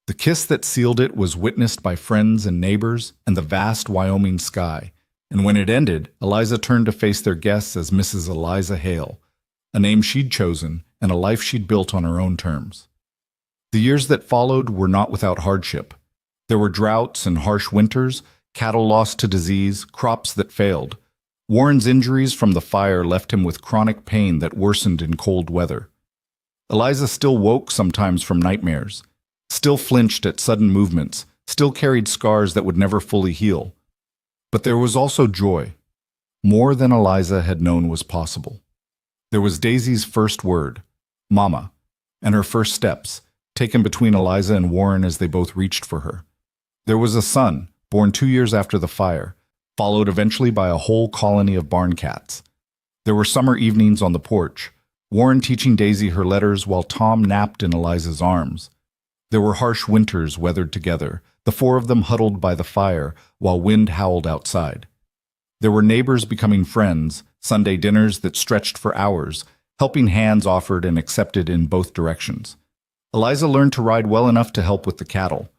The kiss that sealed it was witnessed by friends and neighbors and the vast Wyoming sky, and when it ended, Eliza turned to face their guests as Mrs. Eliza Hale, a name she'd chosen and a life she'd built on her own terms. The years that followed were not without hardship. There were droughts and harsh winters, cattle lost to disease, crops that failed. Warren's injuries from the fire left him with chronic pain that worsened in cold weather. Eliza still woke sometimes from nightmares, still flinched at sudden movements, still carried scars that would never fully heal. But there was also joy, more than Eliza had known was possible. There was Daisy's first word, Mama, and her first steps, taken between Eliza and Warren as they both reached for her. There was a son, born 2 years after the fire, followed eventually by a whole colony of barn cats. There were summer evenings on the porch, Warren teaching Daisy her letters while Tom napped in Eliza's arms. There were harsh winters weathered together, the four of them huddled by the fire while wind howled outside. There were neighbors becoming friends, Sunday dinners that stretched for hours, helping hands offered and accepted in both directions. Eliza learned to ride well enough to help with the cattle.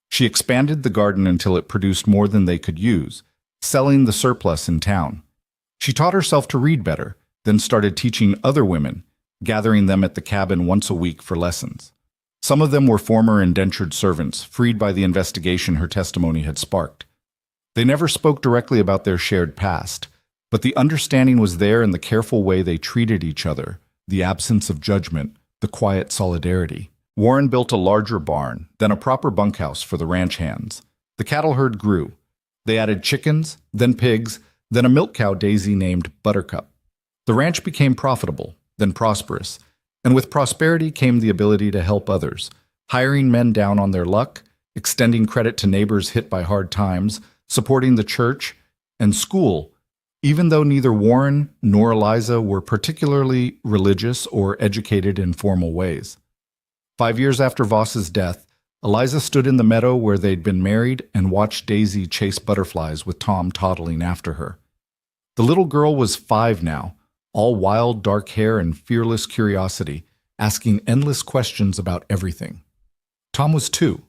She expanded the garden until it produced more than they could use, selling the surplus in town. She taught herself to read better, then started teaching other women, gathering them at the cabin once a week for lessons. Some of them were former indentured servants, freed by the investigation her testimony had sparked. They never spoke directly about their shared past, but the understanding was there in the careful way they treated each other, the absence of judgment, the quiet solidarity. Warren built a larger barn, then a proper bunkhouse for the ranch hands. The cattle herd grew. They added chickens, then pigs, then a milk cow Daisy named Buttercup. The ranch became profitable, then prosperous, and with prosperity came the ability to help others, hiring men down on their luck, extending credit to neighbors hit by hard times, supporting the church and school, even though neither Warren nor Eliza were particularly religious or educated in formal ways. 5 years after Voss's death, Eliza stood in the meadow where they'd been married and watched Daisy chase butterflies with Tom toddling after her. The little girl was 5 now, all wild dark hair and fearless curiosity, asking endless questions about everything. Tom was 2,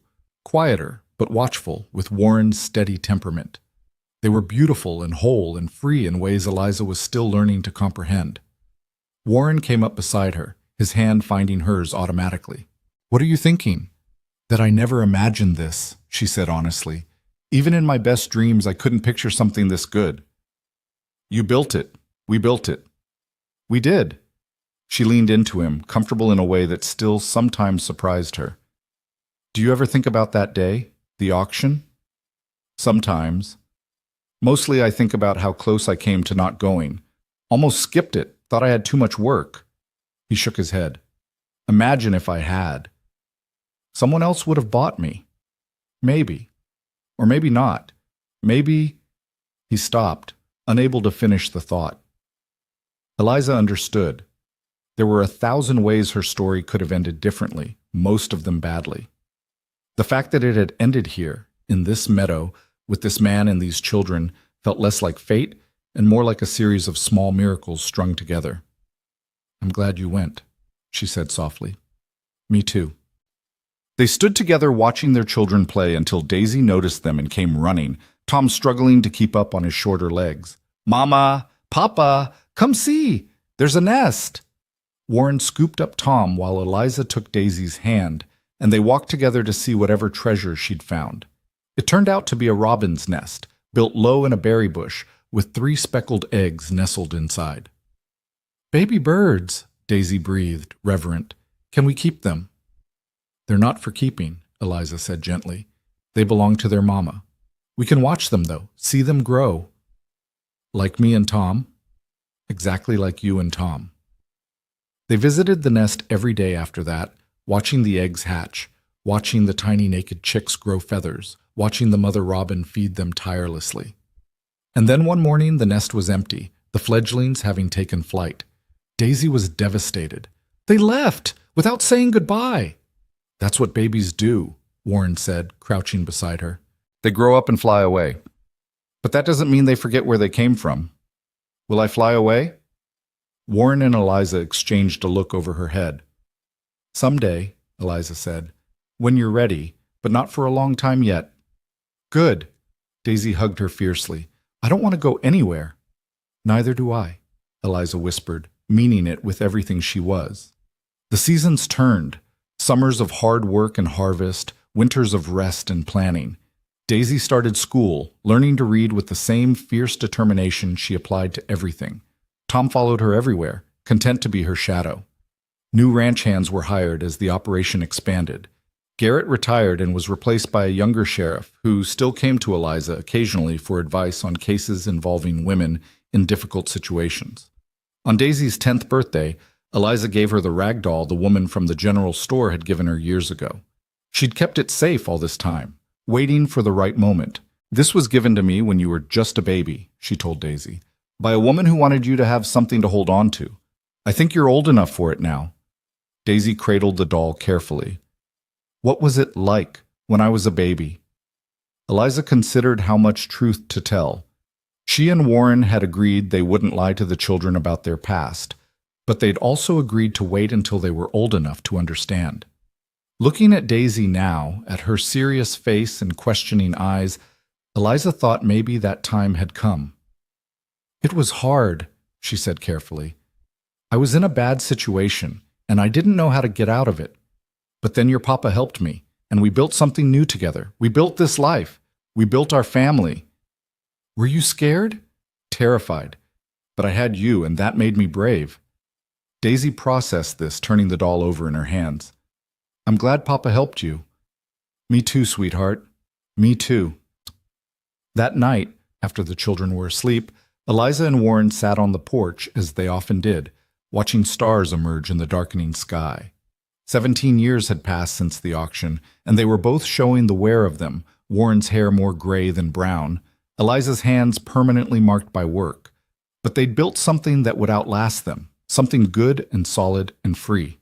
quieter but watchful, with Warren's steady temperament. They were beautiful and whole and free in ways Eliza was still learning to comprehend. Warren came up beside her, his hand finding hers automatically. "What are you thinking?" "That I never imagined this," she said honestly. "Even in my best dreams, I couldn't picture something this good." "You built it. We built it." "We did." She leaned into him, comfortable in a way that still sometimes surprised her. "Do you ever think about that day? The auction?" "Sometimes. Mostly I think about how close I came to not going. Almost skipped it, thought I had too much work." He shook his head. "Imagine if I had. Someone else would have bought me. Maybe. Or maybe not. Maybe—" He stopped, unable to finish the thought. Eliza understood. There were 1,000 ways her story could have ended differently, most of them badly. The fact that it had ended here, in this meadow, with this man and these children, felt less like fate and more like a series of small miracles strung together. "I'm glad you went," she said softly. "Me too." They stood together watching their children play until Daisy noticed them and came running, Tom struggling to keep up on his shorter legs. "Mama! Papa! Come see! There's a nest!" Warren scooped up Tom while Eliza took Daisy's hand, and they walked together to see whatever treasure she'd found. It turned out to be a robin's nest, built low in a berry bush, with 3 speckled eggs nestled inside. "Baby birds," Daisy breathed, reverent. "Can we keep them?" "They're not for keeping," Eliza said gently. "They belong to their mama. We can watch them, though, see them grow." "Like me and Tom?" "Exactly like you and Tom." They visited the nest every day after that, watching the eggs hatch, watching the tiny naked chicks grow feathers, watching the mother robin feed them tirelessly. And then one morning the nest was empty, the fledglings having taken flight. Daisy was devastated. "They left, without saying goodbye." "That's what babies do," Warren said, crouching beside her. "They grow up and fly away. But that doesn't mean they forget where they came from. Will I fly away?" Warren and Eliza exchanged a look over her head. "Someday," Eliza said, "when you're ready, but not for a long time yet." "Good." Daisy hugged her fiercely. "I don't want to go anywhere." "Neither do I," Eliza whispered, meaning it with everything she was. The seasons turned, summers of hard work and harvest, winters of rest and planning. Daisy started school, learning to read with the same fierce determination she applied to everything. Tom followed her everywhere, content to be her shadow. New ranch hands were hired as the operation expanded. Garrett retired and was replaced by a younger sheriff who still came to Eliza occasionally for advice on cases involving women in difficult situations. On Daisy's 10th birthday, Eliza gave her the rag doll the woman from the general store had given her years ago. She'd kept it safe all this time, waiting for the right moment. "This was given to me when you were just a baby," she told Daisy, "by a woman who wanted you to have something to hold on to. I think you're old enough for it now." Daisy cradled the doll carefully. "What was it like when I was a baby?" Eliza considered how much truth to tell. She and Warren had agreed they wouldn't lie to the children about their past, but they'd also agreed to wait until they were old enough to understand. Looking at Daisy now, at her serious face and questioning eyes, Eliza thought maybe that time had come. "It was hard," she said carefully. "I was in a bad situation, and I didn't know how to get out of it. But then your papa helped me, and we built something new together. We built this life. We built our family." "Were you scared?" "Terrified. But I had you, and that made me brave." Daisy processed this, turning the doll over in her hands. "I'm glad Papa helped you." "Me too, sweetheart. Me too." That night, after the children were asleep, Eliza and Warren sat on the porch, as they often did, watching stars emerge in the darkening sky. 17 years had passed since the auction, and they were both showing the wear of them, Warren's hair more gray than brown, Eliza's hands permanently marked by work. But they'd built something that would outlast them, something good and solid and free.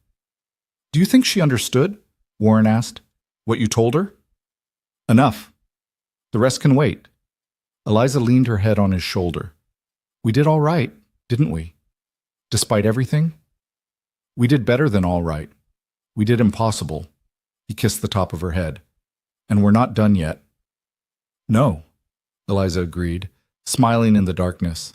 "Do you think she understood?" Warren asked. "What you told her?" "Enough. The rest can wait." Eliza leaned her head on his shoulder. "We did all right, didn't we? Despite everything?" "We did better than all right. We did impossible." He kissed the top of her head. "And we're not done yet." "No," Eliza agreed, smiling in the darkness.